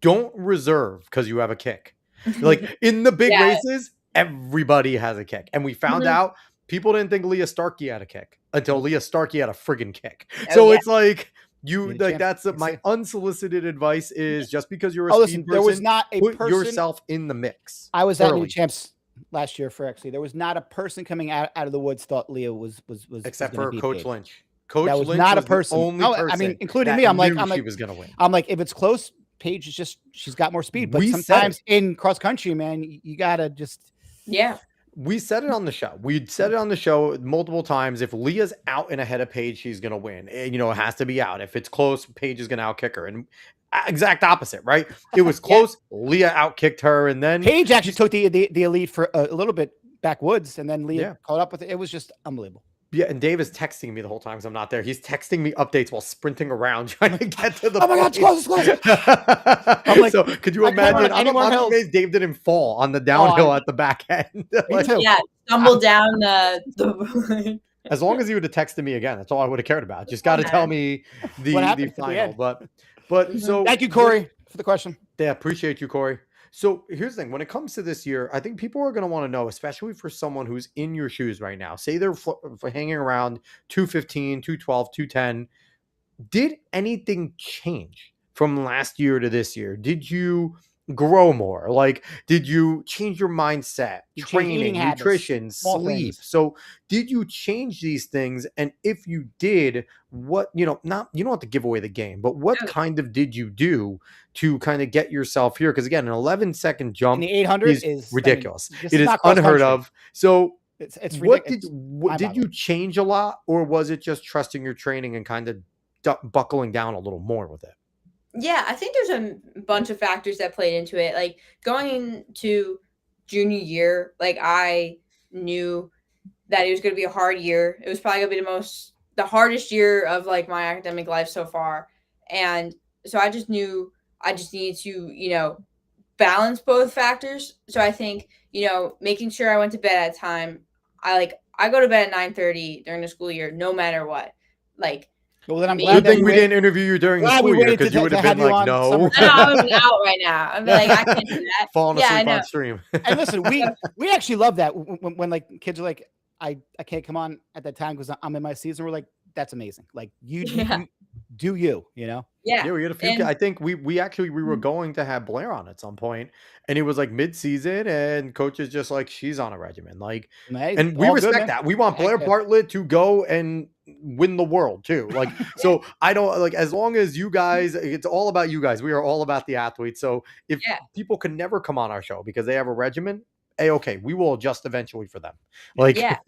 Don't reserve because you have a kick. Like in the big races, everybody has a kick. And we found out people didn't think Leah Starkey had a kick until Leah Starkey had a friggin' kick. It's like that's my unsolicited advice is just because you're a speed person, there was not a put person, yourself in the mix. I was at New Champs last year for XC. There was not a person coming out of the woods thought Leah was except for Coach Paige. Lynch. Coach that was Lynch not was a person. The only person. I mean, including me. I'm like she was gonna win. I'm like, if it's close, Paige is she's got more speed. But sometimes in cross country, man, you gotta just We said it on the show. We said it on the show multiple times. If Leah's out and ahead of Paige, she's going to win. It has to be out. If it's close, Paige is going to outkick her. And exact opposite, right? It was close. Leah outkicked her. And then Paige actually took the elite for a little bit backwoods. And then Leah caught up with it. It was just unbelievable. Yeah, and Dave is texting me the whole time because I'm not there. He's texting me updates while sprinting around trying to get to the Oh my God, it's close. I'm like, so could you imagine? I'm amazed Dave didn't fall on the downhill at the back end. Stumble down the As long as he would have texted me again, that's all I would have cared about. Just got to tell me the final. But so thank you, Corey, for the question. Yeah, appreciate you, Corey. So here's the thing. When it comes to this year, I think people are going to want to know, especially for someone who's in your shoes right now, say they're hanging around 215, 212, 210. Did anything change from last year to this year? Did you grow more? Like, did you change your mindset, training, nutrition, sleep? So did you change these things? And if you did, what, you don't have to give away the game, but what kind of did you do to kind of get yourself here? Because again, an 11-second jump in the 800 is ridiculous. It is unheard of. So it's what did you change a lot, or was it just trusting your training and kind of buckling down a little more with it? Yeah, I think there's a bunch of factors that played into it. Like going into junior year, like I knew that it was going to be a hard year. It was probably going to be the hardest year of like my academic life so far. And so I just knew I just needed to, balance both factors. So I think, making sure I went to bed at time. I go to bed at 9:30 during the school year, no matter what. Like, well, then I'm glad we didn't interview you during the school year because you would have been like, no. I would be out right now. I'd be like, I can't do that. Falling asleep on stream. And listen, we actually love that when like kids are like, I can't come on at that time because I'm in my season. We're like, that's amazing. Like you do you. Yeah. We had a few. I think we were going to have Blair on at some point, and it was like mid-season, and coach is just like, she's on a regimen. Like, and we respect that. We want Blair Bartlett to go and win the world too. Like, so I don't like, as long as you guys, it's all about you guys. We are all about the athletes. So if people can never come on our show because they have a regimen, okay, we will adjust eventually for them. Like, yeah,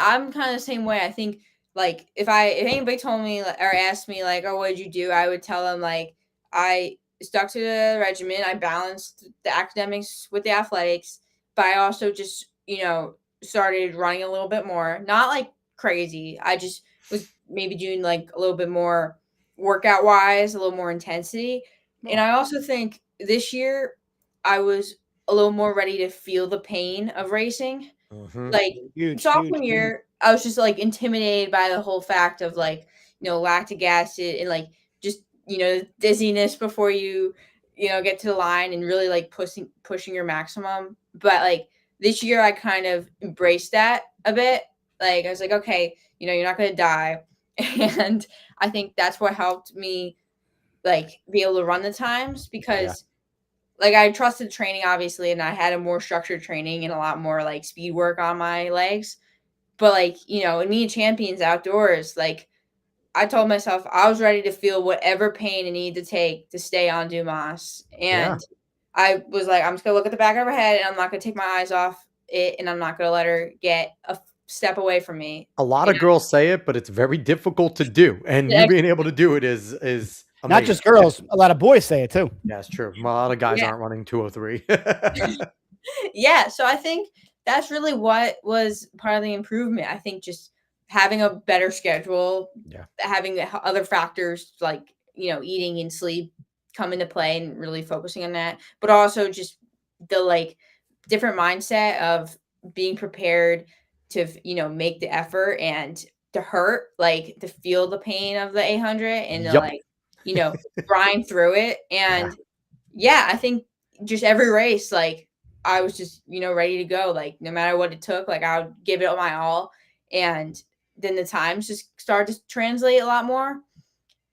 I'm kind of the same way. I think like if anybody told me or asked me like, oh, what did you do? I would tell them like I stuck to the regimen. I balanced the academics with the athletics, but I also just, started running a little bit more. Not like crazy. I just was maybe doing like a little bit more workout wise, a little more intensity. And I also think this year I was a little more ready to feel the pain of racing. Like sophomore year, I was just like intimidated by the whole fact of like, lactic acid and like just, dizziness before you, get to the line and really like pushing your maximum. But like this year I kind of embraced that a bit. Like I was like, okay, you're not gonna die. And I think that's what helped me like be able to run the times because like I trusted training obviously and I had a more structured training and a lot more like speed work on my legs. But like, in me and champions outdoors, like I told myself I was ready to feel whatever pain I needed to take to stay on Dumas. And I was like, I'm just gonna look at the back of her head and I'm not gonna take my eyes off it and I'm not gonna let her get a step away from me. A lot of girls say it, but it's very difficult to do. And you being able to do it is amazing. Not just girls, a lot of boys say it too. Yeah, it's true. A lot of guys aren't running 203. Yeah, so I think that's really what was part of the improvement. I think just having a better schedule, having other factors like, eating and sleep come into play and really focusing on that, but also just the like different mindset of being prepared to, make the effort and to hurt, like to feel the pain of the 800 and to like, grind through it. And I think just every race, like I was just, ready to go. Like no matter what it took, like I would give it my all. And then the times just started to translate a lot more.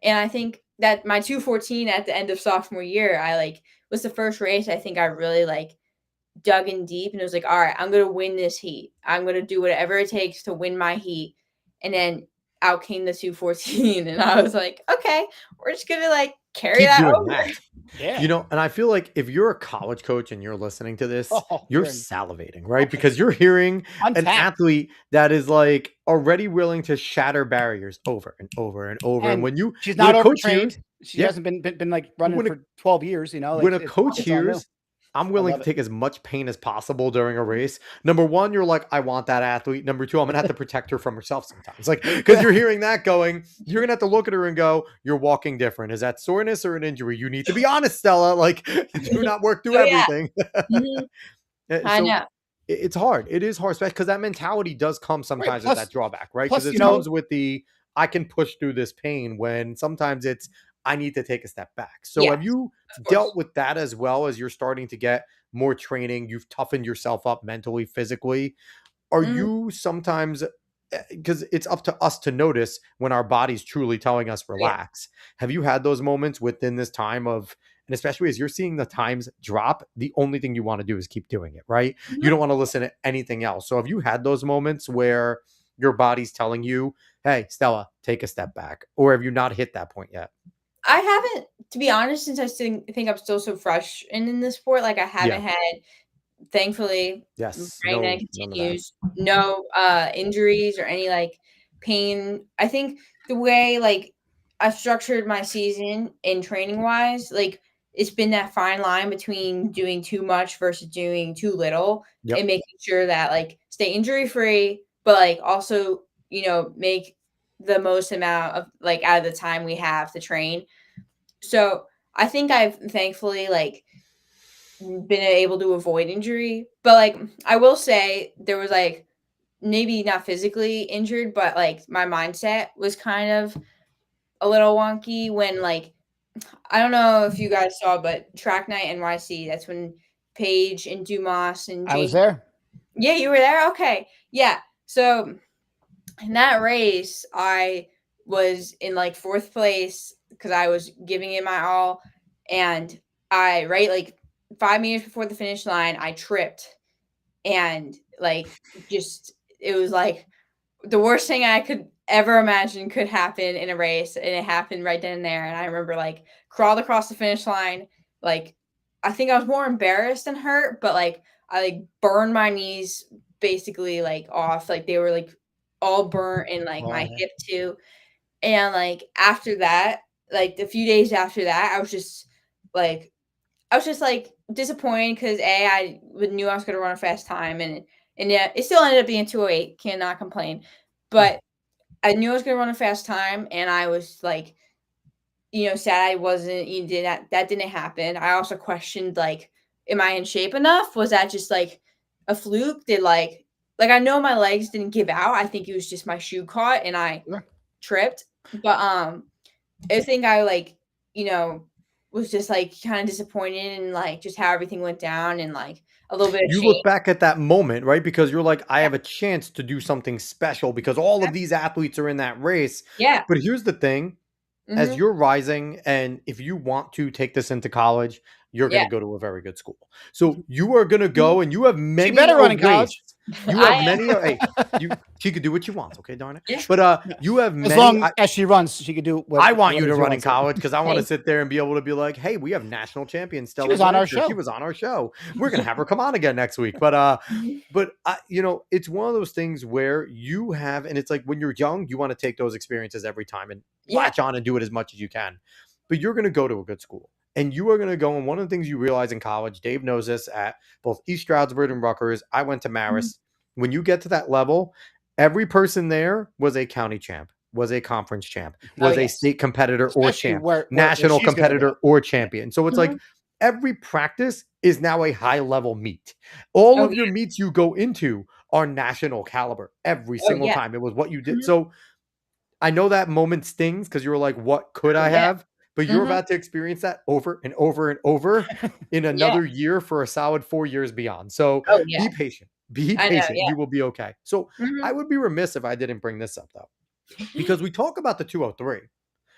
And I think that my 2:14 at the end of sophomore year, I like was the first race I think I really like dug in deep and it was like, all right, I'm going to win this heat. I'm going to do whatever it takes to win my heat. And then out came the 2:14 and I was like, okay, we're just going to like carry that over. Yeah. And I feel like if you're a college coach and you're listening to this, you're salivating, right? Because you're hearing an athlete that is like already willing to shatter barriers over and over and over. And when she's not overtrained, she hasn't been like running for 12 years, like when a coach hears, I'm willing to take as much pain as possible during a race. Number one, you're like, I want that athlete. Number two, I'm going to have to protect her from herself sometimes. Like, because you're hearing that going, you're going to have to look at her and go, you're walking different. Is that soreness or an injury? You need to be honest, Stella. Like, do not work through everything. I know. It's hard. It is hard, especially because that mentality does come sometimes with that drawback, right? Because it comes with the, I can push through this pain when sometimes it's, I need to take a step back. So have you dealt with that as well as you're starting to get more training? You've toughened yourself up mentally, physically. Are you sometimes, because it's up to us to notice when our body's truly telling us relax. Have you had those moments within this time of, and especially as you're seeing the times drop, the only thing you want to do is keep doing it, right? You don't want to listen to anything else. So have you had those moments where your body's telling you, hey, Stella, take a step back? Or have you not hit that point yet? I haven't, to be honest, since I think I'm still so fresh in this sport. Like I haven't had, thankfully, right, that continues. No injuries or any like pain. I think the way like I've structured my season in training wise, like it's been that fine line between doing too much versus doing too little and making sure that like stay injury free, but like also, make the most amount of like out of the time we have to train. So I think I've thankfully like been able to avoid injury, but like I will say there was like maybe not physically injured, but like my mindset was kind of a little wonky when like I don't know if you guys saw, but Track Night NYC, that's when Paige and Dumas and Jake, I was there. Yeah, you were there? Okay. Yeah. So in that race, I was in like fourth place because I was giving it my all. And I, like 5 minutes before the finish line, I tripped. And like, just, it was like the worst thing I could ever imagine could happen in a race. And it happened right then and there. And I remember like crawled across the finish line. Like, I think I was more embarrassed than hurt, but like, I like burned my knees basically like off. Like they were like all burnt and like my hip too. And like after that, like a few days after that, I was just like I was just like disappointed because I knew I was going to run a fast time, and yeah, it still ended up being 2:08. Cannot complain, but I knew I was going to run a fast time, and I was like, sad I wasn't. That didn't happen. I also questioned like, am I in shape enough? Was that just like a fluke? Did like I know my legs didn't give out. I think it was just my shoe caught and I tripped. But I think I like, was just like kind of disappointed in like just how everything went down and like a little bit of You shame. look back at that moment, right? Because you're like, I have a chance to do something special because all of these athletes are in that race. Yeah. But here's the thing. As you're rising, and if you want to take this into college, you're going to go to a very good school. So you are going to go, and you have many. She better run in college. You have many. Hey, she could do what she wants, okay, darn it. Yeah. But you have many. As long as she runs, she could do. What, I want you to run in college because I want to sit there and be able to be like, hey, we have national champion Stella She was on our Blanchard. show. She was on our show. We're gonna have her come on again next week. But it's one of those things where you have, and it's like when you're young, you want to take those experiences every time and latch on and do it as much as you can. But you're gonna go to a good school. And you are going to go, and one of the things you realize in college, Dave knows this at both East Stroudsburg and Rutgers. I went to Marist. When you get to that level, every person there was a county champ, was a conference champ, was a state competitor Especially or champ, national competitor or champion. So it's like every practice is now a high level meet. All of your meets you go into are national caliber every single time. It was what you did. So I know that moment stings because you were like, what could I have? But you're about to experience that over and over and over in another year for a solid 4 years beyond. So be patient. Be patient. You will be okay. So I would be remiss if I didn't bring this up, though, because we talk about the 203.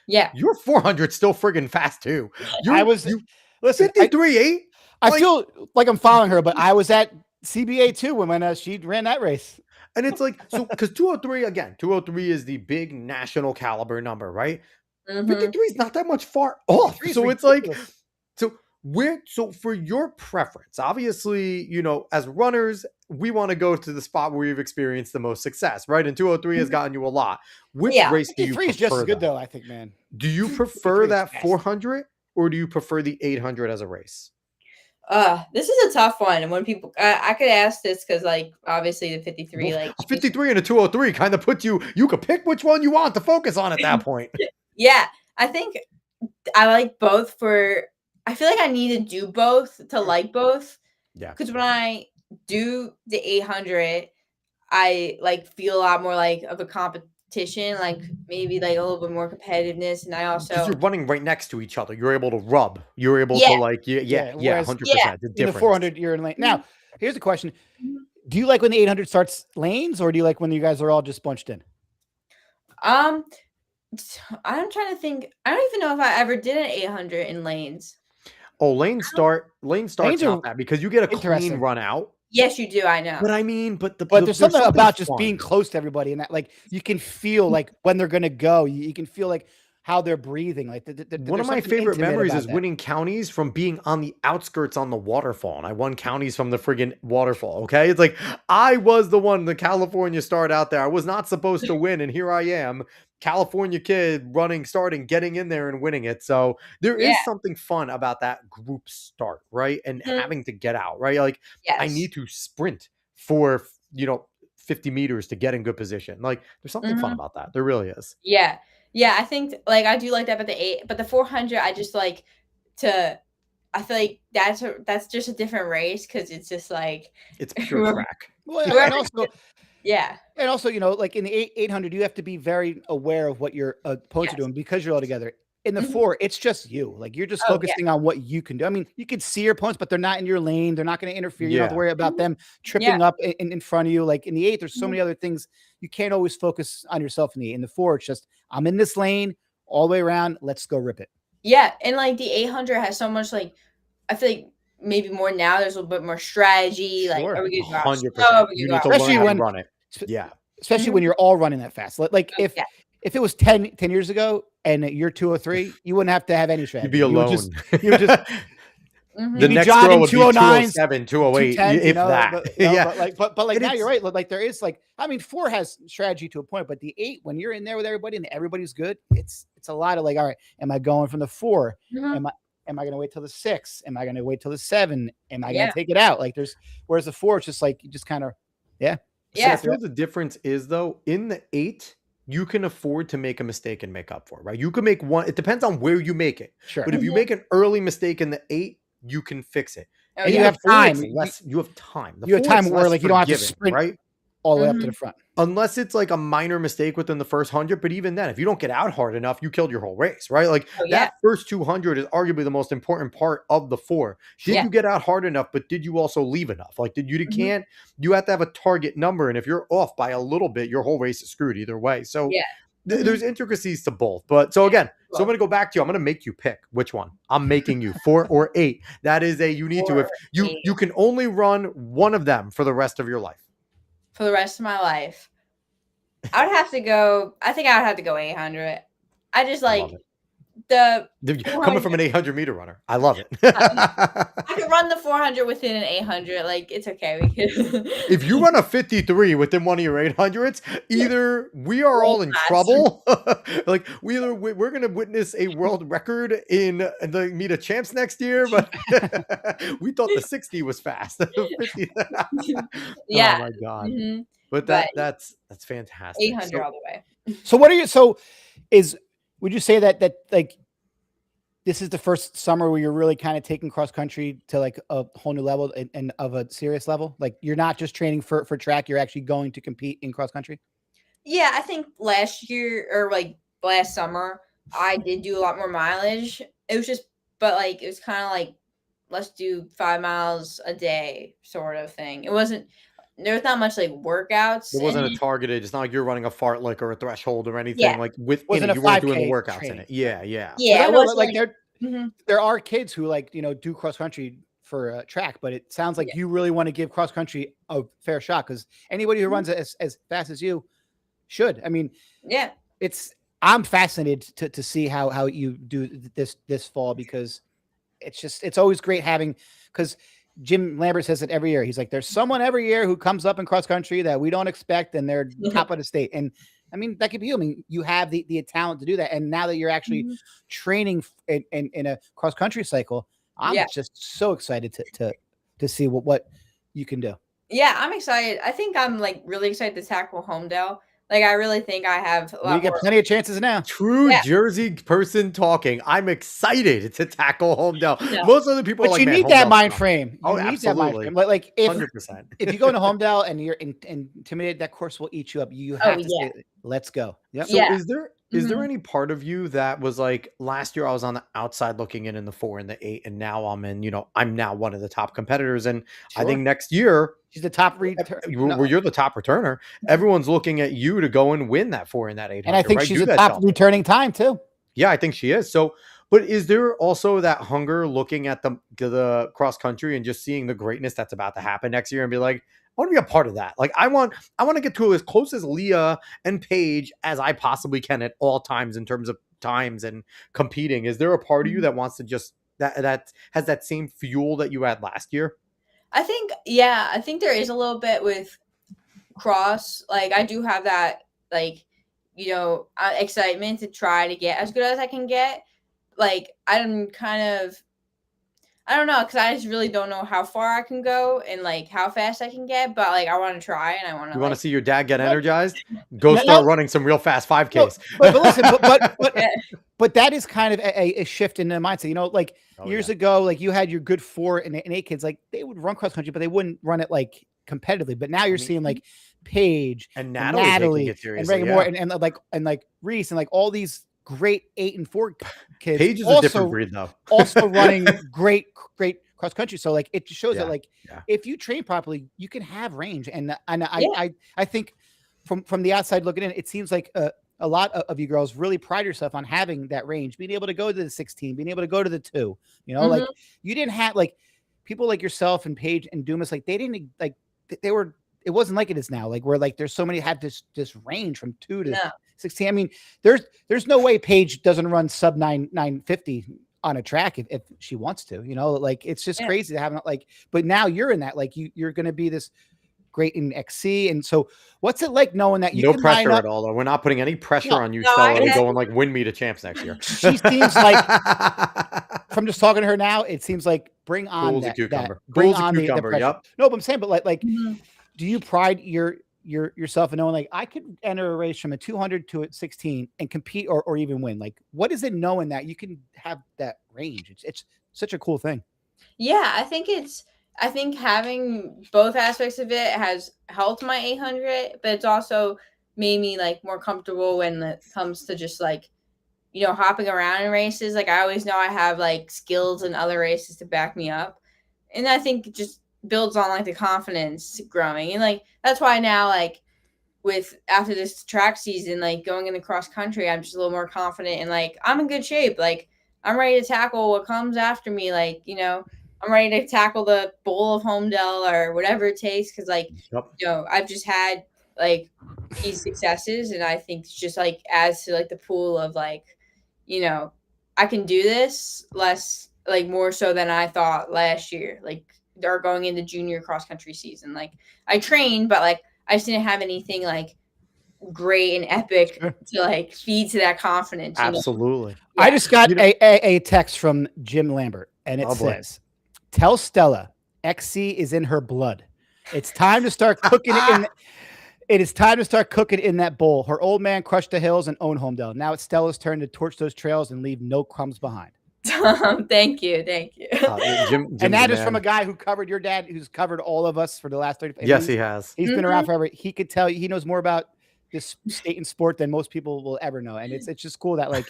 Yeah. Your 400 still friggin' fast, too. Listen, 53.8? I feel like I'm following her, but I was at CBA, too, when she ran that race. And it's like, so because 203 is the big national caliber number, right? 53 is not that much far off. So it's like, so for your preference, obviously, as runners, we want to go to the spot where we've experienced the most success, right? And 203 has gotten you a lot. Which race do you prefer? 53 is just as good, though, I think, man. Do you prefer that 400 or do you prefer the 800 as a race? This is a tough one. And when people, I could ask this because, like, obviously the 53, like a 53 and a 203 kind of puts you could pick which one you want to focus on at that point. Yeah, I think I like both I feel like I need to do both to like both. Yeah. Because when I do the 800, I like feel a lot more like of a competition, like maybe like a little bit more competitiveness. And I also, because you're running right next to each other, you're able to rub. You're able to like, 100%. In the 400, you're in lane. Now, here's the question: do you like when the 800 starts lanes, or do you like when you guys are all just bunched in? I'm trying to think. I don't even know if I ever did an 800 in lanes. Oh, lanes starts not bad because you get a clean run out. Yes, you do. I know. But I mean, but there's something about just being close to everybody, and that like you can feel like when they're gonna go. You can feel like how they're breathing. Like one of my favorite memories is winning counties from being on the outskirts on the waterfall, and I won counties from the friggin' waterfall. Okay, it's like I was the one, the California start out there. I was not supposed to win, and here I am. California kid starting, getting in there and winning it. So there is something fun about that group start, right? And having to get out, right? Like I need to sprint for, 50 meters to get in good position. Like there's something fun about that. There really is. Yeah. Yeah. I think like, I do like that, but the 400, I just like I feel like that's just a different race. Cause it's just like, it's pure track. Well, and also, and also, like in the 800, you have to be very aware of what your opponents are doing because you're all together. In the 4, it's just you. Like you're just focusing on what you can do. I mean, you can see your opponents, but they're not in your lane. They're not going to interfere. You don't have to worry about them tripping up in front of you. Like in the 8, there's so many other things. You can't always focus on yourself in the 8. In the 4, it's just I'm in this lane all the way around. Let's go rip it. Yeah, and like the 800 has so much like I feel like maybe more now. There's a little bit more strategy. Like are we going to go 100%. You need to learn how to run it. Yeah. Especially when you're all running that fast. Like if it was 10 years ago and you're 203, you wouldn't have to have any strategy. You'd be alone. You would just the next girl would be 207, 208, if that. But like now you're right. Like there is like, I mean, 4 has strategy to a point, but the 8, when you're in there with everybody and everybody's good, it's a lot of like, all right, am I going from the 4? Am I going to wait till the 6? Am I going to wait till the 7? Am I going to take it out? Like whereas the 4, it's just like, you just kind of, Yeah. So I feel the difference is though, in the 8, you can afford to make a mistake and make up for it, right? You can make one. It depends on where you make it. Sure. But if you make an early mistake in the 8, you can fix it. Oh, and you have time. You have time. You have time where like you don't have to sprint right all the way up to the front. Unless it's like a minor mistake within the first 100. But even then, if you don't get out hard enough, you killed your whole race, right? Like that first 200 is arguably the most important part of the 4. Did you get out hard enough, but did you also leave enough? Like, you have to have a target number. And if you're off by a little bit, your whole race is screwed either way. So there's intricacies to both. But so again, so I'm going to go back to you. I'm going to make you pick which one. I'm making you 4 or 8. That is you need to, if you can only run one of them for the rest of your life. For the rest of my life, I would have to go. I think I would have to go 800. I just like coming from an 800-meter runner. I love it. I could run the 400 within an 800. Like, it's okay. We could. If you run a 53 within one of your 800s, either we are all in trouble. Like we're going to witness a world record in the Meet of Champs next year, but we thought the 60 was fast. 50. Yeah. Oh my God. But that's fantastic. 800 all the way. So would you say that like this is the first summer where you're really kind of taking cross country to like a whole new level and of a serious level? Like you're not just training for track, you're actually going to compete in cross country? Yeah, I think last year or like last summer, I did do a lot more mileage. It was just, but like, it was kind of like, let's do 5 miles a day sort of thing. There was not much like workouts. It wasn't a targeted. It's not like you're running a fartlek or a threshold or anything like you weren't doing the workouts in it. Yeah. It was like there are kids who like, do cross country for track, but it sounds like you really want to give cross country a fair shot because anybody who runs as fast as you should. I mean, I'm fascinated to see how you do this fall because it's always great having, because Jim Lambert says it every year. He's like, there's someone every year who comes up in cross country that we don't expect, and they're top of the state. And I mean, that could be you. I mean, you have the talent to do that. And now that you're actually training in a cross country cycle, I'm just so excited to see what you can do. Yeah, I'm excited. I think I'm like really excited to tackle Homedale. Like, I really think I have a lot. We get plenty of chances now. True Jersey person talking. I'm excited to tackle Homedale. Most other people are like, you need that mind frame. Oh, absolutely. Like if 100%. If you go into Homedale and you're intimidated, that course will eat you up. You have to say, let's go. Yep. So is there any part of you that was like, last year I was on the outside looking in the 4 and the 8, and now I'm in, I'm now one of the top competitors. And I think next year, she's the top returner. Where you're the top returner. Everyone's looking at you to go and win that 4 and that 800. And I think she's the top returning time too. Yeah, I think she is. So, but is there also that hunger looking at the cross country and just seeing the greatness that's about to happen next year and be like, I want to be a part of that. Like I want to get to as close as Leah and Paige as I possibly can at all times in terms of times and competing. Is there a part of you that wants to just that has that same fuel that you had last year? I think there is a little bit with cross. Like I do have that, like, excitement to try to get as good as I can get. Like I'm kind of, I don't know, because I just really don't know how far I can go and like how fast I can get. But like I want to try and I want to. You want to see your dad get energized? Go start running some real fast 5Ks. But listen, but that is kind of a shift in the mindset. Like years ago, like you had your good 4 and 8 kids, like they would run cross country, but they wouldn't run it like competitively. But now you're seeing like Paige and Natalie and Reagan Moore and like Reese and like all these great 8 and 4 kids. Paige is a different breed though. Also running great cross country. So like it shows that like if you train properly, you can have range. And I think from the outside looking in, it seems like a lot of you girls really pride yourself on having that range, being able to go to the 16, being able to go to the 2. Like you didn't have like people like yourself and Paige and Dumas, like they didn't like it wasn't like it is now, like where like there's so many have this range from 2 to 16. I mean, there's no way Paige doesn't run sub 950 on a track if she wants to, like it's just crazy to have like, but now you're in that, like you're going to be this great in XC. And so what's it like knowing that you no can pressure at all though? We're not putting any pressure on you, Stella, to go and like win Meet of Champs next year. She seems like from just talking to her now, it seems like bring on Cool's a that. cucumber. Bring Cool's a on the cucumber. pressure. Yep. No, but I'm saying, but like, do you pride yourself in knowing like I could enter a race from a 200 to a 16 and compete or even win? Like, what is it knowing that you can have that range? It's such a cool thing. Yeah, I think having both aspects of it has helped my 800, but it's also made me like more comfortable when it comes to just like, hopping around in races. Like I always know I have like skills in other races to back me up. And I think it just builds on like the confidence growing. And like that's why now like after this track season, like going in the cross country, I'm just a little more confident and like I'm in good shape. Like I'm ready to tackle what comes after me. Like, I'm ready to tackle the bowl of Homedale or whatever it takes. Cause like, I've just had like these successes and I think it's just like adds to like the pool of like, I can do this more so than I thought last year. Like they're going into junior cross country season. Like I trained, but like I just didn't have anything like great and epic to like feed to that confidence. Absolutely. Yeah. I just got a text from Jim Lambert and it says, tell Stella XC is in her blood. It's time to start cooking it. It is time to start cooking in that bowl. Her old man crushed the hills and owned Homedale. Now it's Stella's turn to torch those trails and leave no crumbs behind. Thank you. Jim and that is from a guy who covered your dad, who's covered all of us for the last 35 years. Yes, he has. He's been around forever. He could tell you, he knows more about this state and sport than most people will ever know. And it's just cool that like,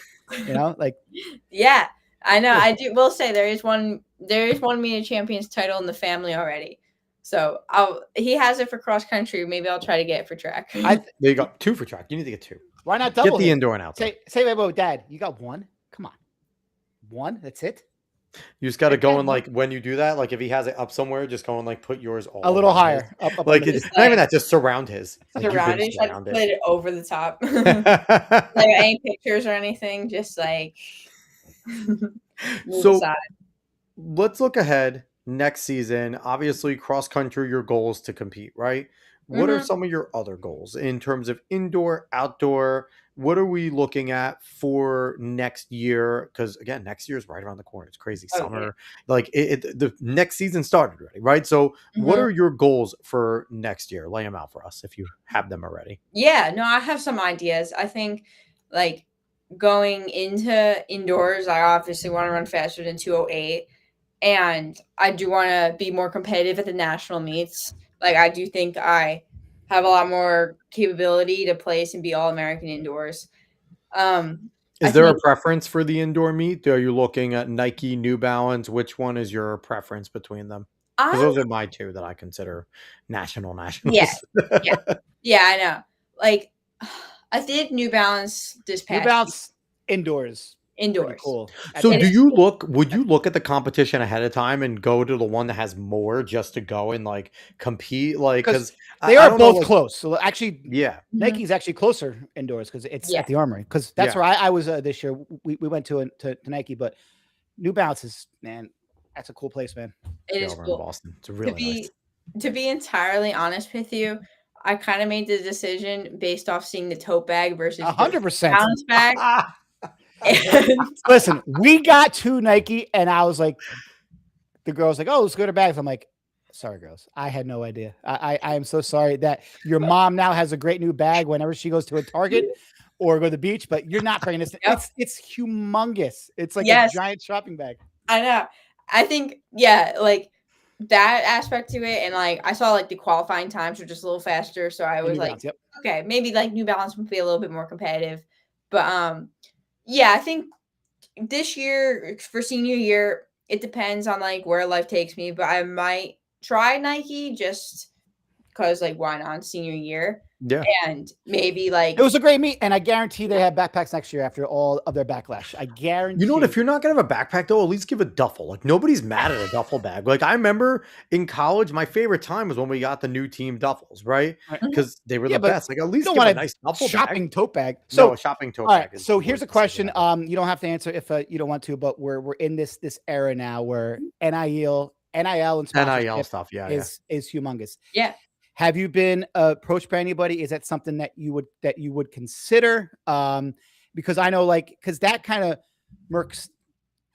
yeah, I know. I will say there is one media champions title in the family already. So he has it for cross country. Maybe I'll try to get it for track. There you go. 2 for track. You need to get 2. Why not double? Get the indoor and outside. Say, wait, Dad, you got 1? Come on. 1? That's it? You just got to go and like when you do that, like if he has it up somewhere, just go and like put yours all a little higher. Up like it's not even that, just surround his. Surround it. Put it over the top. Like any pictures or anything, just like so aside. Let's look ahead next season. Obviously, cross country, your goal is to compete, right? What are some of your other goals in terms of indoor, outdoor? What are we looking at for next year? Because again, next year is right around the corner. It's crazy. Summer, like the next season started already, right? So what are your goals for next year? Lay them out for us if you have them already. Yeah, no, I have some ideas. I think like going into indoors, I obviously want to run faster than 2:08. And I do want to be more competitive at the national meets. Like, I do think I have a lot more capability to place and be All-American indoors. Is there a preference for the indoor meet? Are you looking at Nike, New Balance? Which one is your preference between them? Because those are my 2 that I consider nationals. Yeah, I know. Like, I did New Balance this past New Balance indoors. Cool. So would you look at the competition ahead of time and go to the one that has more just to go and like compete? Like, because they are both close. So actually, Nike's actually closer indoors because it's at the Armory. Because that's where I was this year. We went to Nike, but New Balance is, man, that's a cool place, man. It is cool. In Boston. It's really nice. To be entirely honest with you, I kind of made the decision based off seeing the tote bag versus 100% balance bag. Listen, we got 2 Nike, and I was like, the girl's like, "Oh, let's go to bags." I'm like, "Sorry, girls, I had no idea. I am so sorry that your mom now has a great new bag whenever she goes to a Target or go to the beach, but you're not bringing this. It's humongous. It's like a giant shopping bag." I know. I think like that aspect to it, and like I saw like the qualifying times were just a little faster, so I was like, okay, maybe like New Balance would be a little bit more competitive, but yeah, I think this year for senior year, it depends on like where life takes me, but I might try Nike just because like why not senior year? Yeah. And maybe like it was a great meet, and I guarantee they have backpacks next year after all of their backlash. I guarantee. You know what? If you're not gonna have a backpack though, at least give a duffel. Like nobody's mad at a duffel bag. Like I remember in college, my favorite time was when we got the new team duffels, right? Because they were the best. Like at least give a nice duffel shopping tote bag. So a shopping tote bag. So here's a question. You don't have to answer if you don't want to, but we're in this era now where NIL and NIL stuff, is humongous. Yeah. Have you been approached by anybody? Is that something that you would consider? Because I know, like, because that kind of murks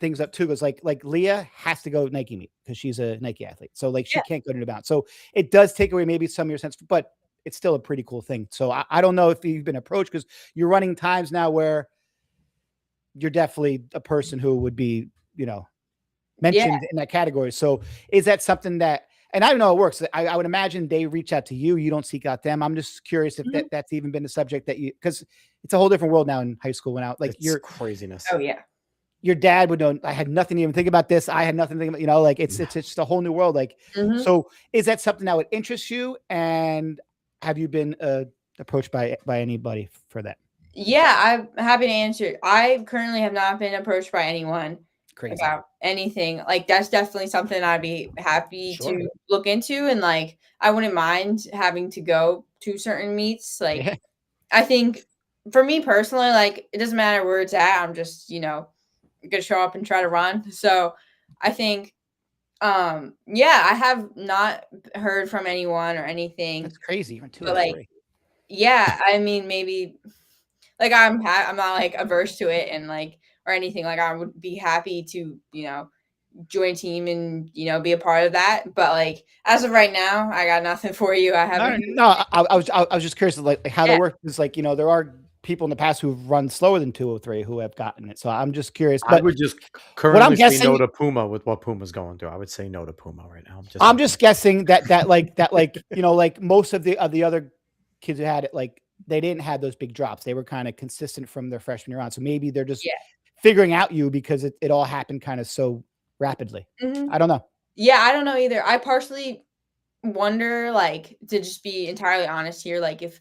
things up too. Because like Leah has to go Nike meet because she's a Nike athlete. So like she can't go to New Balance. So it does take away maybe some of your sense, but it's still a pretty cool thing. So I don't know if you've been approached because you're running times now where you're definitely a person who would be, mentioned in that category. So is that something that, and I don't know how it works. I would imagine they reach out to you. You don't seek out them. I'm just curious if that's even been a subject that you, because it's a whole different world now in high school when out, like it's craziness. Oh yeah. Your dad would know. I had nothing to even think about this. I had nothing to think about, like it's just a whole new world. Like, so is that something that would interest you? And have you been approached by anybody for that? Yeah, I'm happy to answer. I currently have not been approached by anyone about anything. Like that's definitely something I'd be happy to look into, and like I wouldn't mind having to go to certain meets. Like I think for me personally, like it doesn't matter where it's at. I'm just gonna show up and try to run. So I think I have not heard from anyone or anything. That's crazy. But like I mean maybe like I'm not like averse to it and like or anything. Like I would be happy to join a team and be a part of that. But like as of right now, I got nothing for you. I haven't. No, I was just curious like how they work. Is like there are people in the past who've run slower than 203 who have gotten it. So I'm just curious. But I would just currently say no to Puma with what Puma's going through. I would say no to Puma right now. I'm just guessing that like most of the other kids who had it, like they didn't have those big drops. They were kind of consistent from their freshman year on. So maybe they're just figuring out you because it all happened kind of so rapidly. I don't know. Yeah, I don't know either. I partially wonder, like, to just be entirely honest here, like if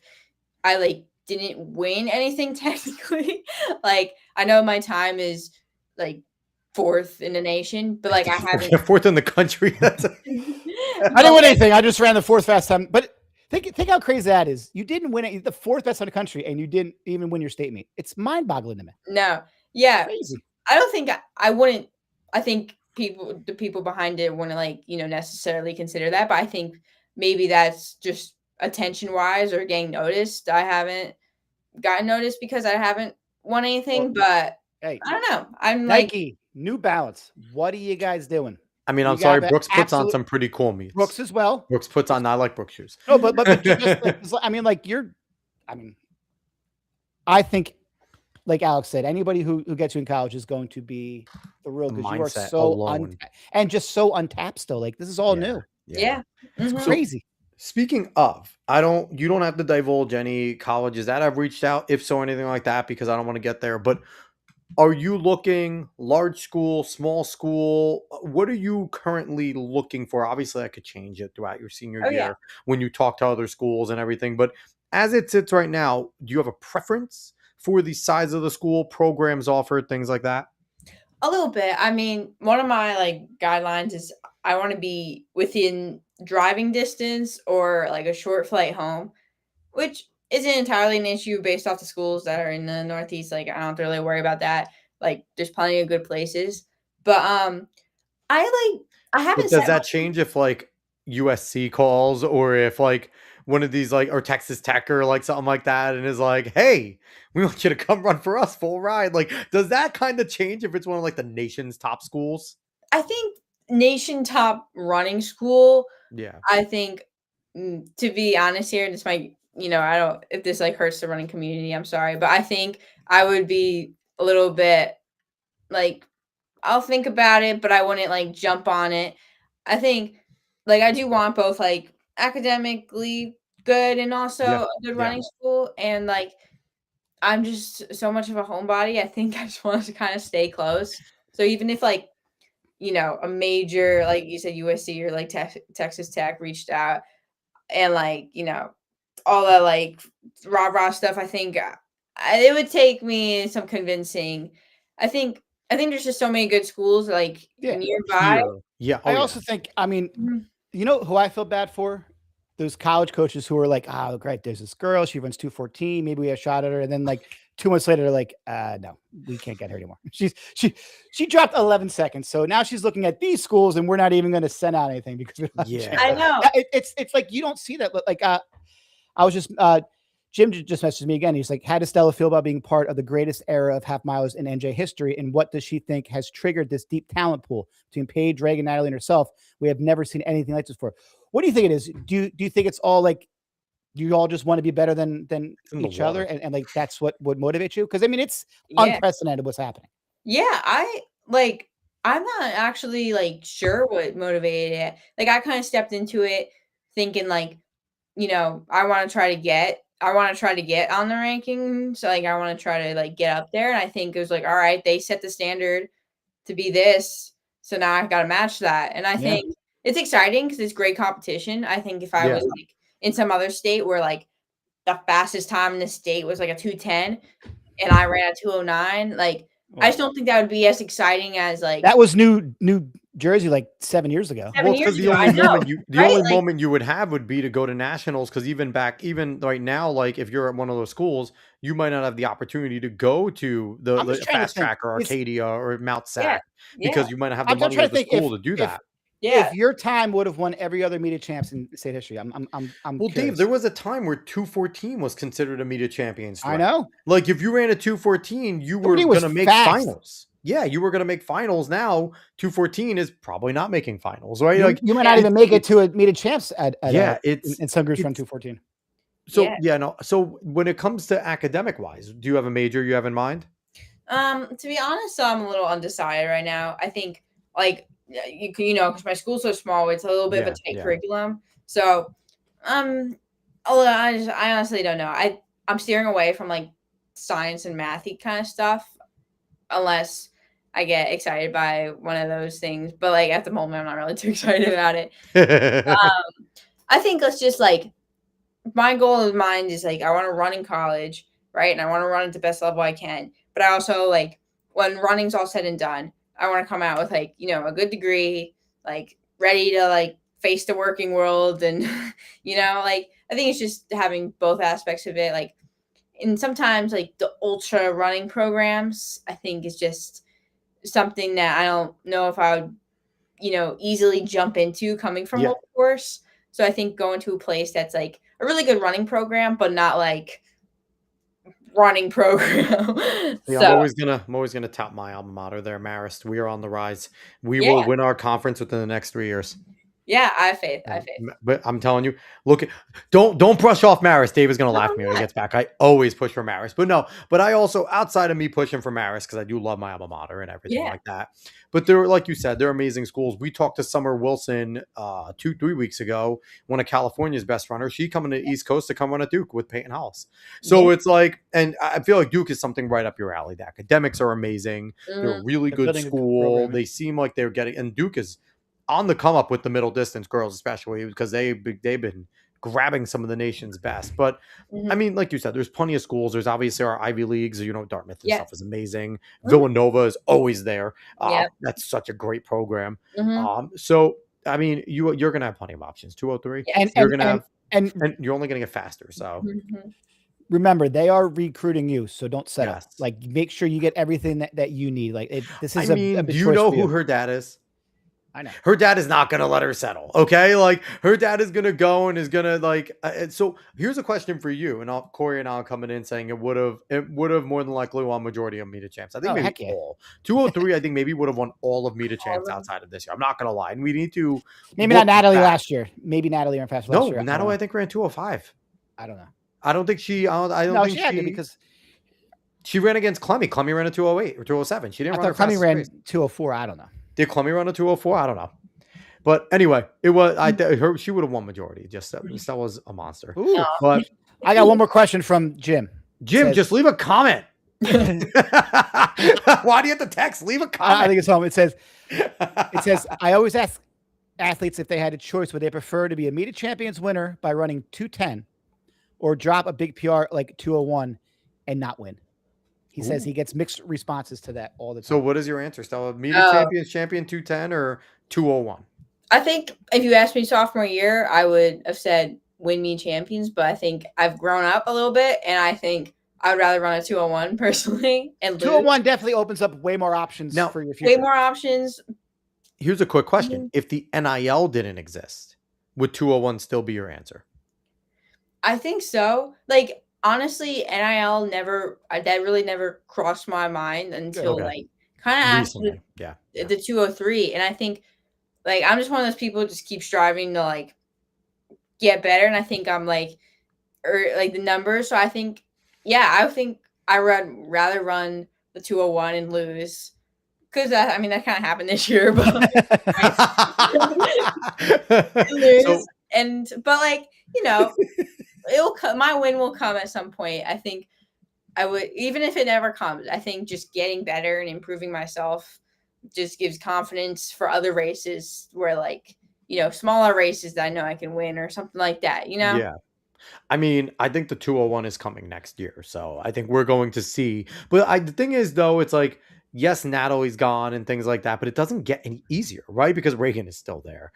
I like didn't win anything technically, like I know my time is like 4th in the nation, but like I haven't 4th in the country. I didn't win anything. I just ran the 4th fast time. But think how crazy that is. You didn't win it, the 4th best in the country, and you didn't even win your state meet. It's mind-boggling to me. No, yeah, I don't think I wouldn't. I think the people behind it wouldn't like necessarily consider that, but I think maybe that's just attention wise or getting noticed. I haven't gotten noticed because I haven't won anything, but I don't know. I'm Nike, New Balance. What are you guys doing? I mean, I'm sorry. Brooks puts on some pretty cool meets. Brooks as well. Brooks puts on. I like Brooks shoes. No, but just I think, like Alex said, anybody who gets you in college is going to be the real, because you are so and just so untapped still. Like this is all new. Yeah. It's crazy. Speaking of, you don't have to divulge any colleges that have reached out, if so, anything like that, because I don't want to get there. But are you looking large school, small school? What are you currently looking for? Obviously, I could change it throughout your senior year when you talk to other schools and everything. But as it sits right now, do you have a preference for the size of the school, programs offered, things like that? A little bit. I mean, one of my like guidelines is I want to be within driving distance or like a short flight home, which isn't entirely an issue based off the schools that are in the Northeast. Like I don't really worry about that. Like there's plenty of good places. But I haven't. But does that change if like USC calls, or if like one of these like, or Texas Tech or like something like that, and is like, hey, we want you to come run for us full ride? Like, does that kind of change if it's one of like the nation's top schools? I think nation top running school. Yeah. I think to be honest here, this might, I don't, if this like hurts the running community, I'm sorry, but I think I would be a little bit like, I'll think about it, but I wouldn't like jump on it. I think like I do want both like academically good and also a good running school. And like, I'm just so much of a homebody. I think I just want to kind of stay close. So even if like, a major, like you said, USC or like Texas Tech reached out and like, all that like rah-rah stuff, I think it would take me some convincing. I think there's just so many good schools like nearby. Yeah. I also think, I mean, who I feel bad for? Those college coaches who are like, oh, great, there's this girl, she runs 2:14, maybe we have a shot at her. And then like 2 months later, they're like, no, we can't get her anymore. She dropped 11 seconds. So now she's looking at these schools and we're not even going to send out anything because I know. It's like, you don't see that. Like, I was just Jim just messaged me again. He's like, how does Stella feel about being part of the greatest era of half milers in NJ history? And what does she think has triggered this deep talent pool between Paige, Reagan, Natalie, and herself? We have never seen anything like this before. What do you think it is? Do you think it's all like, do you all just want to be better than each other? And like, that's what would motivate you? Because I mean, it's unprecedented what's happening. Yeah. I'm not actually like sure what motivated it. Like I kind of stepped into it thinking like, I want to try to get on the ranking. So like, I want to try to like get up there. And I think it was like, all right, they set the standard to be this. So now I've got to match that. And I think it's exciting because it's great competition. I think if I was like in some other state where like the fastest time in the state was like a 2:10 and I ran a 2:09, like, I just don't think that would be as exciting as like that was New Jersey like 7 years ago. The only moment you would have would be to go to nationals, because even right now, like if you're at one of those schools, you might not have the opportunity to go to the fast track or Arcadia or Mount Sac because you might not have the money at the school to do that. If your time would have won every other media champs in state history, I'm well, curious. Dave, there was a time where 2:14 was considered a media champions. I know. Like if you ran a 2:14, you were going to make finals. Yeah, you were going to make finals. Now 2:14 is probably not making finals, right? Like you might not even make it to a media champs in some groups run 2:14. So So when it comes to academic wise, do you have a major you have in mind? To be honest, I'm a little undecided right now. I think like because my school's so small, it's a little bit of a tight curriculum. So, I honestly don't know. I'm steering away from like science and mathy kind of stuff, unless I get excited by one of those things. But like at the moment, I'm not really too excited about it. I think let's just like my goal of mine is like I want to run in college, right? And I want to run at the best level I can. But I also like when running's all said and done, I want to come out with like, a good degree, like ready to like face the working world. And, like, I think it's just having both aspects of it. Like, and sometimes like the ultra running programs, I think is just something that I don't know if I would, easily jump into coming from Wilberforce. So I think going to a place that's like a really good running program, but not like running program. I'm always gonna tout my alma mater there, Marist. We are on the rise. We will win our conference within the next 3 years. Yeah, I have faith. But I'm telling you, don't brush off Marist. Dave is gonna laugh at me when he gets back. I always push for Marist, but I also, outside of me pushing for Marist, because I do love my alma mater and everything like that. But they're, like you said, they're amazing schools. We talked to Summer Wilson 2-3 weeks ago, one of California's best runners. She coming to the East Coast to come run at Duke with Peyton Hollis. So it's like, and I feel like Duke is something right up your alley. The academics are amazing. They're a really good school. They seem like they're getting, and Duke is on the come up with the middle distance girls, especially because they've been grabbing some of the nation's best. But I mean, like you said, there's plenty of schools. There's obviously our Ivy Leagues, Dartmouth and stuff is amazing. Villanova is always there. That's such a great program. So, I mean, you're going to have plenty of options. 203. And you're going to have, and you're only going to get faster. So remember, they are recruiting you. So don't settle. Like, make sure you get everything that you need. Like this is do you know who her dad is? I know. Her dad is not going to let her settle. Okay. Like her dad is going to go and is going to like, so here's a question for you. And Corey and I'll coming in saying it would have more than likely won majority of media champs. I think maybe all 203. I think maybe would have won all of media champs outside of this year. I'm not going to lie. And we need to, maybe not Natalie last year. Maybe Natalie ran faster last year. No, Natalie, I think ran 205. I don't know. I don't think she, I don't think she because she ran against Clemmy. Clemmy ran a 208 or 207. She didn't run. Clemmy ran 204. I don't know. Did Clemmy run a 204? I don't know. But anyway, it was she would have won majority. Just that was a monster. Ooh. But I got one more question from Jim. Jim, just leave a comment. Why do you have to text? Leave a comment. I think it's home. It says, I always ask athletes if they had a choice, would they prefer to be a media champions winner by running 2:10 or drop a big PR like 2:01 and not win? He says he gets mixed responses to that all the time. So what is your answer, Stella? Media champion 2:10 or 2:01? I think if you asked me sophomore year, I would have said win me champions, but I think I've grown up a little bit, and I think I would rather run a 2:01 personally. And 2:01 definitely opens up way more options for your future. Way more options. Here's a quick question. If the NIL didn't exist, would 2:01 still be your answer? I think so. Like, honestly, NIL that really never crossed my mind until like kind of after the 203. And I think like I'm just one of those people who just keep striving to like get better. And I think I'm like, like the numbers. So I think, I think I would rather run the 201 and lose. Because I mean that kind of happened this year, but lose but like it'll come. My win will come at some point. I think I would, even if it never comes. I think just getting better and improving myself just gives confidence for other races where like smaller races that I know I can win or something like that. Yeah. I mean, I think the 201 is coming next year, so I think we're going to see. But the thing is, though, it's like, yes, Natalie's gone and things like that, but it doesn't get any easier, right? Because Reagan is still there.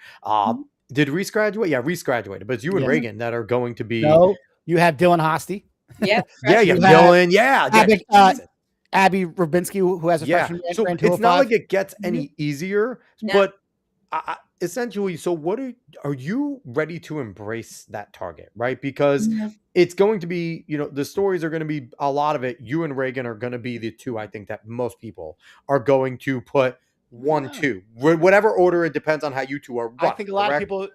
Did Reese graduate? Yeah, Reese graduated, but it's you and Reagan that are going to be. No, you have Dylan Hosty. Yeah, you have Dylan. Yeah, Abby Rubinski, who has a freshman. So it's not like it gets any easier, but. Essentially, so what are you ready to embrace that target, right? Because it's going to be, the stories are going to be a lot of it. You and Reagan are going to be the two, I think, that most people are going to put 1, 2, whatever order. It depends on how you two are run, I think a lot of people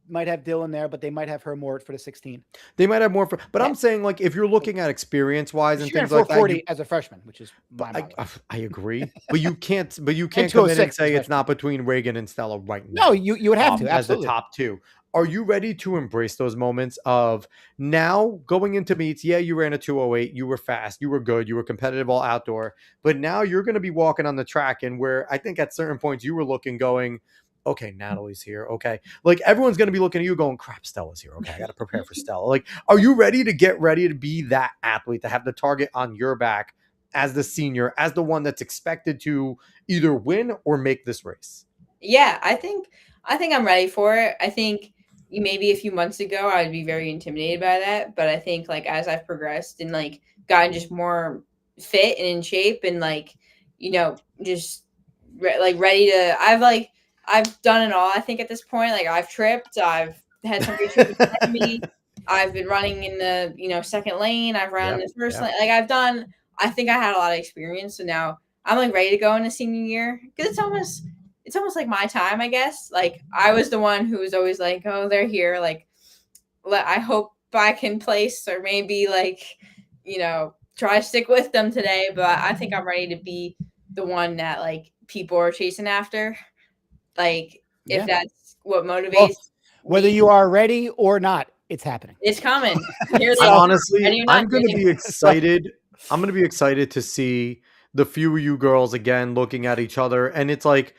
might have Dylan there, but they might have her more for the 16. They might have more for, but I'm saying like if you're looking at experience wise and things like that, 440 as a freshman, which is I agree, but you can't come in and say it's not between Reagan and Stella right now. No, you would have to as the top two. Are you ready to embrace those moments of now going into meets? Yeah, you ran a 208, you were fast, you were good, you were competitive all outdoor, but now you're going to be walking on the track, and where I think at certain points you were looking going, okay, Natalie's here. Okay. Like everyone's going to be looking at you going, crap, Stella's here. Okay. I got to prepare for Stella. Like, are you ready to be that athlete, to have the target on your back as the senior, as the one that's expected to either win or make this race? Yeah, I think I'm ready for it. I think maybe a few months ago, I'd be very intimidated by that. But I think like, as I've progressed and like gotten just more fit and in shape and like, just ready to, I've done it all. I think at this point, like I've tripped, I've had some issues with me. I've been running in the, second lane. I've run in the first lane. Like I think I had a lot of experience. So now I'm like ready to go into senior year because it's almost like my time, I guess. Like I was the one who was always like, oh, they're here. Like, I hope I can place or maybe like, try to stick with them today. But I think I'm ready to be the one that like people are chasing after. Like if that's what motivates, whether you are ready or not, it's happening. It's coming. Honestly, I'm going to be excited. I'm going to be excited to see the few of you girls again looking at each other, and it's like,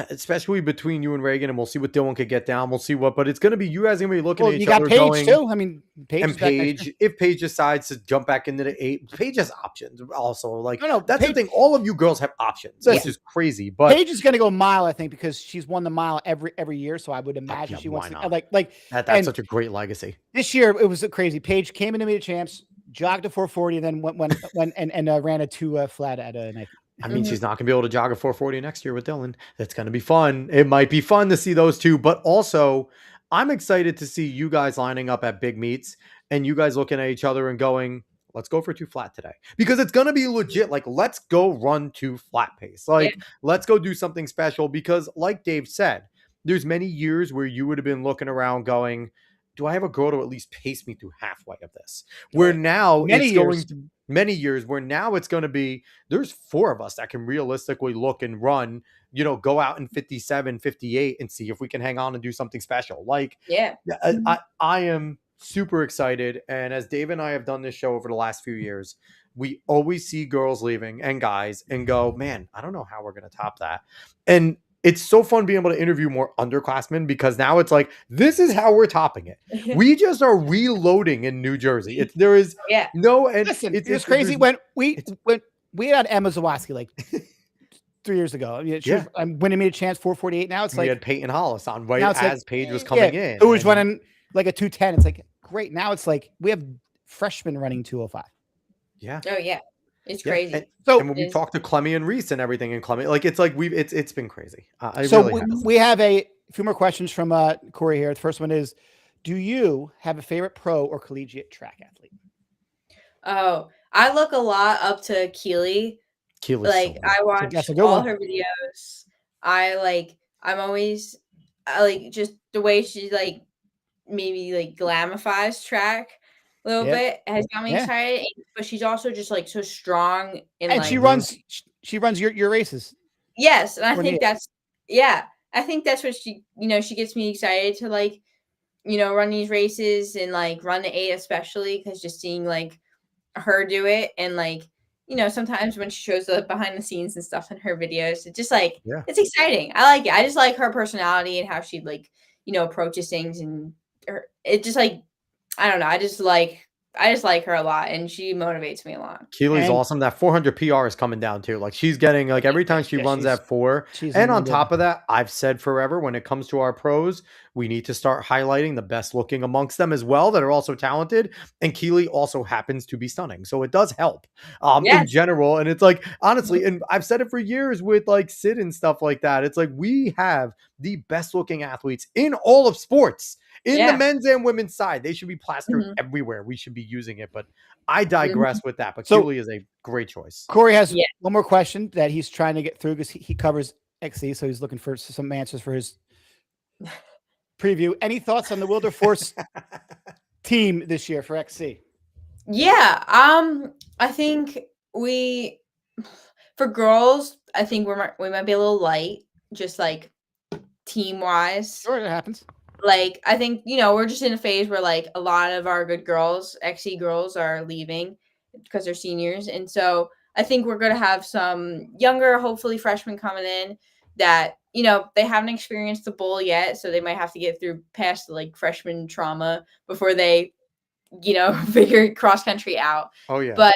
especially between you and Reagan, and we'll see what Dylan could get down. We'll see what, but it's going to be you guys going to be looking at each other. You got Paige too. I mean, Paige, if Paige decides to jump back into the 8, Paige has options also. Like, no, that's Paige, the thing. All of you girls have options. This is crazy. But Paige is going to go mile, I think, because she's won the mile every year. So I would imagine she wants to like that's such a great legacy. This year it was crazy. Paige came into meet of champs, jogged a 440, and then went and ran a 2 flat at a night. I mean, she's not going to be able to jog a 440 next year with Dylan. That's going to be fun. It might be fun to see those two, but also I'm excited to see you guys lining up at big meets and you guys looking at each other and going, let's go for 2 flat today, because it's going to be legit. Like, let's go run 2 flat pace. Like, let's go do something special, because like Dave said, there's many years where you would have been looking around going, do I have a girl to at least pace me through halfway of this? Where now many years where now it's going to be, there's 4 of us that can realistically look and run, go out in 57, 58 and see if we can hang on and do something special. Like, I am super excited. And as Dave and I have done this show over the last few years, we always see girls leaving and guys and go, man, I don't know how we're going to top that. And it's so fun being able to interview more underclassmen, because now it's like, this is how we're topping it. We just are reloading in New Jersey. There is no, and listen, it's crazy when we had Emma Zawaski like 3 years ago. I mean, I'm winning me a chance 448 now. It's like we had Peyton Hollis on right as Paige was coming in. Who was running like a 210. It's like, great. Now it's like we have freshmen running 205. Yeah. Oh yeah. It's crazy. And when we talk to Clemmy and Reese and everything, and Clemmy, like, it's like it's been crazy. We have a few more questions from Corey here. The first one is, do you have a favorite pro or collegiate track athlete? Oh, I look a lot up to Keely. Like, I That's watch a good all one. her videos. I'm always, I like just the way she like maybe like glamifies track a little Yep. bit has got me Yeah. excited. But she's also just like so strong and And like she runs your races. yes, and I Or think near. that's I think that's what she gets me excited to like run these races and like run the 8 especially because just seeing like her do it and like sometimes when she shows the behind the scenes and stuff in her videos it just like it's exciting. I like it. I just like her personality and how she like approaches things and it just like I don't know. I just like her a lot and she motivates me a lot. Keely's awesome. That 400 PR is coming down too. Like she's getting like every time she runs that 4. And on top of that, I've said forever when it comes to our pros, we need to start highlighting the best looking amongst them as well that are also talented. And Keely also happens to be stunning. So it does help in general. And it's like, honestly, and I've said it for years with like Sid and stuff like that. It's like we have the best looking athletes in all of sports. In the men's and women's side, they should be plastered everywhere. We should be using it, but I digress with that. But Keely is a great choice. Corey has one more question that he's trying to get through because he covers XC, so he's looking for some answers for his preview. Any thoughts on the Wilberforce team this year for XC? Yeah, I think for girls, I think we might be a little light, just like team wise. Sure, it happens. Like, I think, we're just in a phase where, like, a lot of our good girls, XC girls, are leaving because they're seniors. And so I think we're going to have some younger, hopefully freshmen coming in that, they haven't experienced the bowl yet. So they might have to get through past, like, freshman trauma before they, figure cross country out. Oh, yeah. But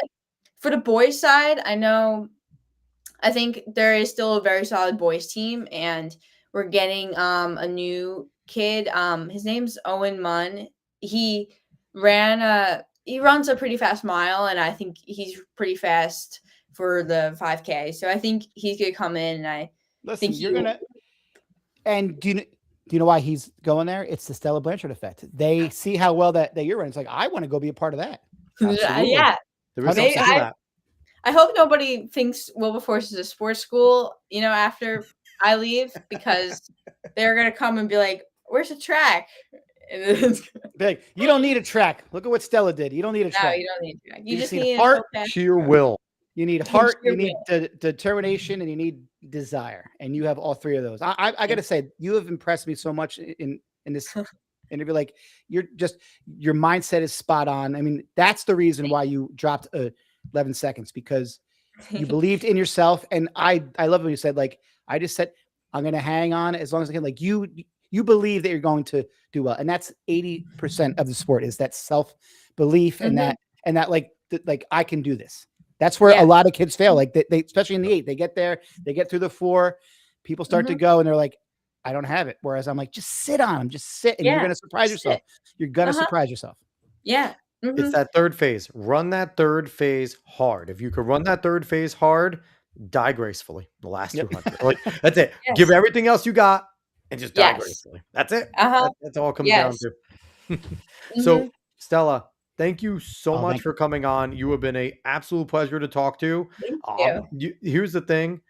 for the boys' side, I think there is still a very solid boys team. And we're getting a new kid. His name's Owen Munn. He runs a pretty fast mile, and I think he's pretty fast for the 5K. So I think he's gonna come in, and I think you're gonna. And do you know why he's going there? It's the Stella Blanchard effect. They see how well that you're running. It's like I want to go be a part of that. Absolutely. Yeah, there is something to that. I hope nobody thinks Wilberforce is a sports school, after I leave, because they're gonna come and be like, "Where's the track?" And big. You don't need a track. Look at what Stella did. You don't need a track. No, you don't need a track. You just need heart, sheer will. You need heart. You need determination, and you need desire. And you have all 3 of those. I got to say, you have impressed me so much in this interview. Like your mindset is spot on. I mean, that's the reason why you dropped 11 seconds because you believed in yourself. And I love when you said, like, I just said, I'm going to hang on as long as I can. Like you believe that you're going to do well. And that's 80% of the sport is that self-belief and that like I can do this. That's where a lot of kids fail. Like they, especially in the 8, they get there, they get through the 4, people start to go and they're like, I don't have it. Whereas I'm like, just sit on them, just sit. And you're going to surprise yourself. You're going to surprise yourself. Yeah. It's that third phase. Run that third phase hard. If you could run that third phase hard, die gracefully. The last 200. Like that's it. Yes. Give everything else you got and just die gracefully. That's it. That's all it comes down to. So, Stella, thank you so much for coming on. You have been an absolute pleasure to talk to. Here's the thing.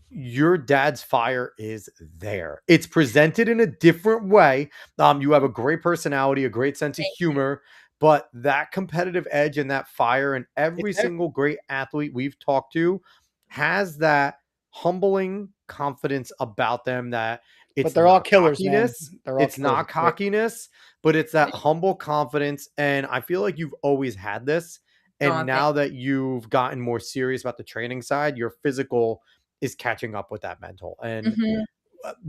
Your dad's fire is there. It's presented in a different way. You have a great personality, a great sense of humor. But that competitive edge and that fire, and every single great athlete we've talked to has that humbling confidence about them that but they're all killers. It's not cockiness, but it's that humble confidence. And I feel like you've always had this. And now that you've gotten more serious about the training side, your physical is catching up with that mental. And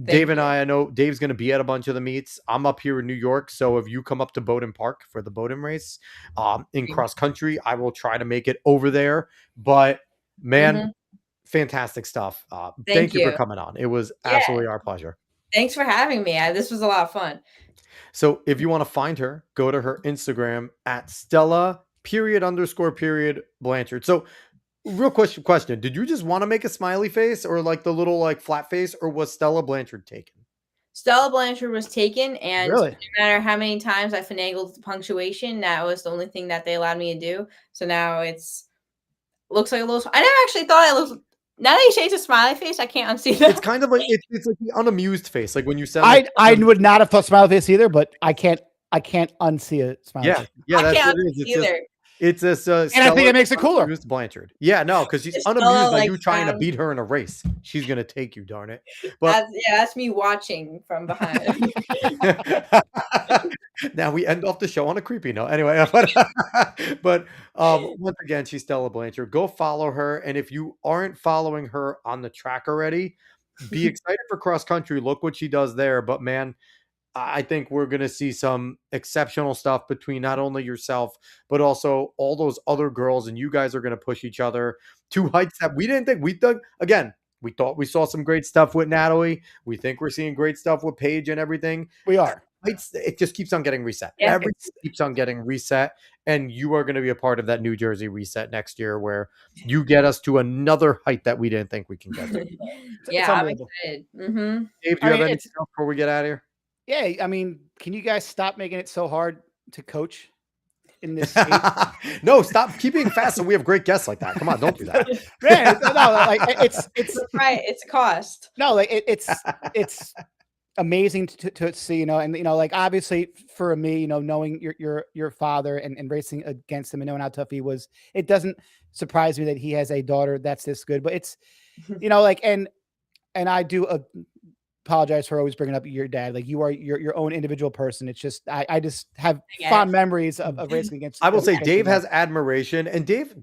Dave and I know Dave's going to be at a bunch of the meets. I'm up here in New York. So if you come up to Bowdoin Park for the Bowdoin race in cross country, I will try to make it over there. But man, fantastic stuff. Thank you for coming on. It was absolutely our pleasure. Thanks for having me. This was a lot of fun. So if you want to find her, go to her Instagram at Stella_Blanchard. So real question. Did you just want to make a smiley face or like the little like flat face, or was Stella Blanchard taken? Stella Blanchard was taken, and Really? no matter how many times I finagled the punctuation, that was the only thing that they allowed me to do. So now looks like a little. I never actually thought I looked. Now that you say it's a smiley face, I can't unsee that. It's kind of like it's like the unamused face, like when you said. I would not have thought smiley face either, but I can't unsee a smiley face. Yeah, I that's can't what it is. either. It's this, and I think it makes it cooler. Blanchard. Yeah, no, because she's Just unamused by like you trying to beat her in a race. She's gonna take you, darn it. But that's me watching from behind. Now we end off the show on a creepy note. Anyway, but once again, she's Stella Blanchard. Go follow her, and if you aren't following her on the track already, be excited for cross country. Look what she does there. But man, I think we're going to see some exceptional stuff between not only yourself, but also all those other girls. And you guys are going to push each other to heights that we didn't think we dug. Again, we thought we saw some great stuff with Natalie. We think we're seeing great stuff with Paige and everything. We are. It just keeps on getting reset. Yeah, Everything keeps on getting reset. And you are going to be a part of that New Jersey reset next year where you get us to another height that we didn't think we can get to. Yeah, I'm excited. Mm-hmm. Dave, do you have anything else before we get out of here? Yeah, I mean, can you guys stop making it so hard to coach in this? No, stop. Keep being fast, so we have great guests like that. Come on, don't do that. Man, no, like it's right. It's a cost. No, like it's amazing to see, and like obviously for me, knowing your father and racing against him and knowing how tough he was, it doesn't surprise me that he has a daughter that's this good. But it's, like and I do apologize for always bringing up your dad. Like you are your own individual person. It's just I just have fond memories of racing against. I will say Dave has admiration, and Dave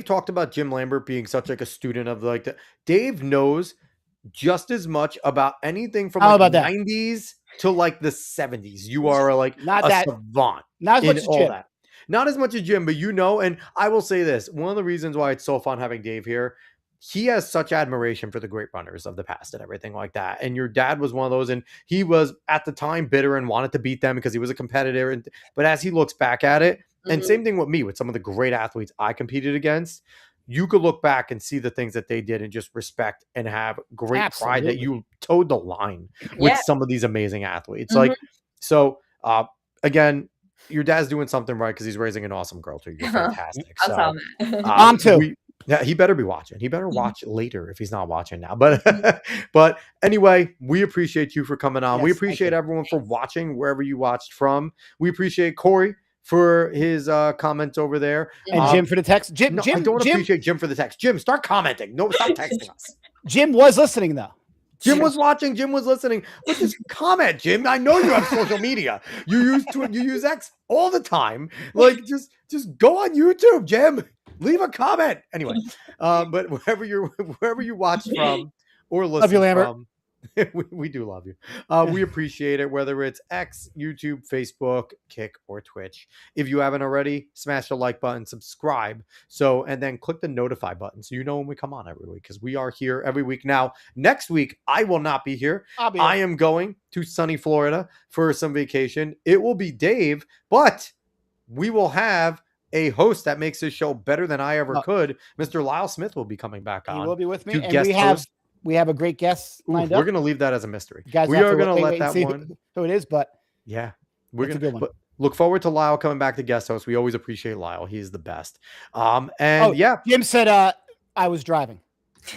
talked about Jim Lambert being such like a student of Dave knows just as much about anything from the 90s to like the 70s. You are like savant. Not as much as Jim. That. Not as much as Jim, but and I will say this, one of the reasons why it's so fun having Dave here, he has such admiration for the great runners of the past and everything like that. And your dad was one of those, and he was at the time bitter and wanted to beat them because he was a competitor. But as he looks back at it, and same thing with me, with some of the great athletes I competed against, you could look back and see the things that they did and just respect and have great pride that you towed the line with some of these amazing athletes. Like, so again, your dad's doing something right because he's raising an awesome girl too. You're fantastic. I'll tell him. Mom too. Yeah, he better be watching. He better watch later if he's not watching now. But anyway, we appreciate you for coming on. Yes, we appreciate everyone for watching wherever you watched from. We appreciate Corey for his comments over there. And Jim for the text. Jim, I don't appreciate Jim for the text. Jim, start commenting. No, stop texting us. Jim was listening though. Jim was watching. Jim was listening. But just comment, Jim. I know you have social media. You use X all the time. Like just go on YouTube, Jim. Leave a comment. Anyway, but wherever you watch from or listen love you, Lambert. from, we do love you. We appreciate it, whether it's X, YouTube, Facebook, Kick, or Twitch. If you haven't already, smash the like button, subscribe. And then click the notify button so you know when we come on every week, because we are here every week. Now, next week, I will not be here. I am going to sunny Florida for some vacation. It will be Dave, but we will have a host that makes this show better than I ever could. Mr. Lyle Smith will be coming back on. He will be with me. And we have a great guest lined up. We're going to leave that as a mystery. We are going to let that one. Who it is, but yeah, we're going to look forward to Lyle coming back to guest host. We always appreciate Lyle. He's the best. Jim said I was driving.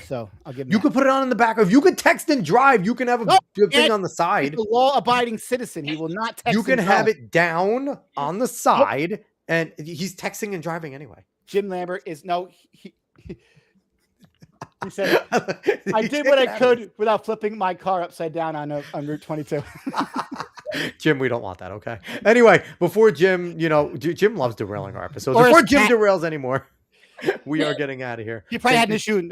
So I'll give him You could put it on in the back. If you could text and drive, you can have a good thing on the side. He's a law-abiding citizen. He will not text. You can have it down on the side. And he's texting and driving anyway. Jim Lambert is he said, I did what I could without flipping my car upside down on Route 22. Jim, we don't want that. Okay. Anyway, before Jim, Jim loves derailing our episodes. Before Jim derails anymore, we are getting out of here. He probably had an issue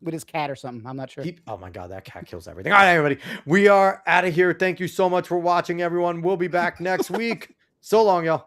with his cat or something. I'm not sure. Oh my God, that cat kills everything. All right, everybody. We are out of here. Thank you so much for watching, everyone. We'll be back next week. So long, y'all.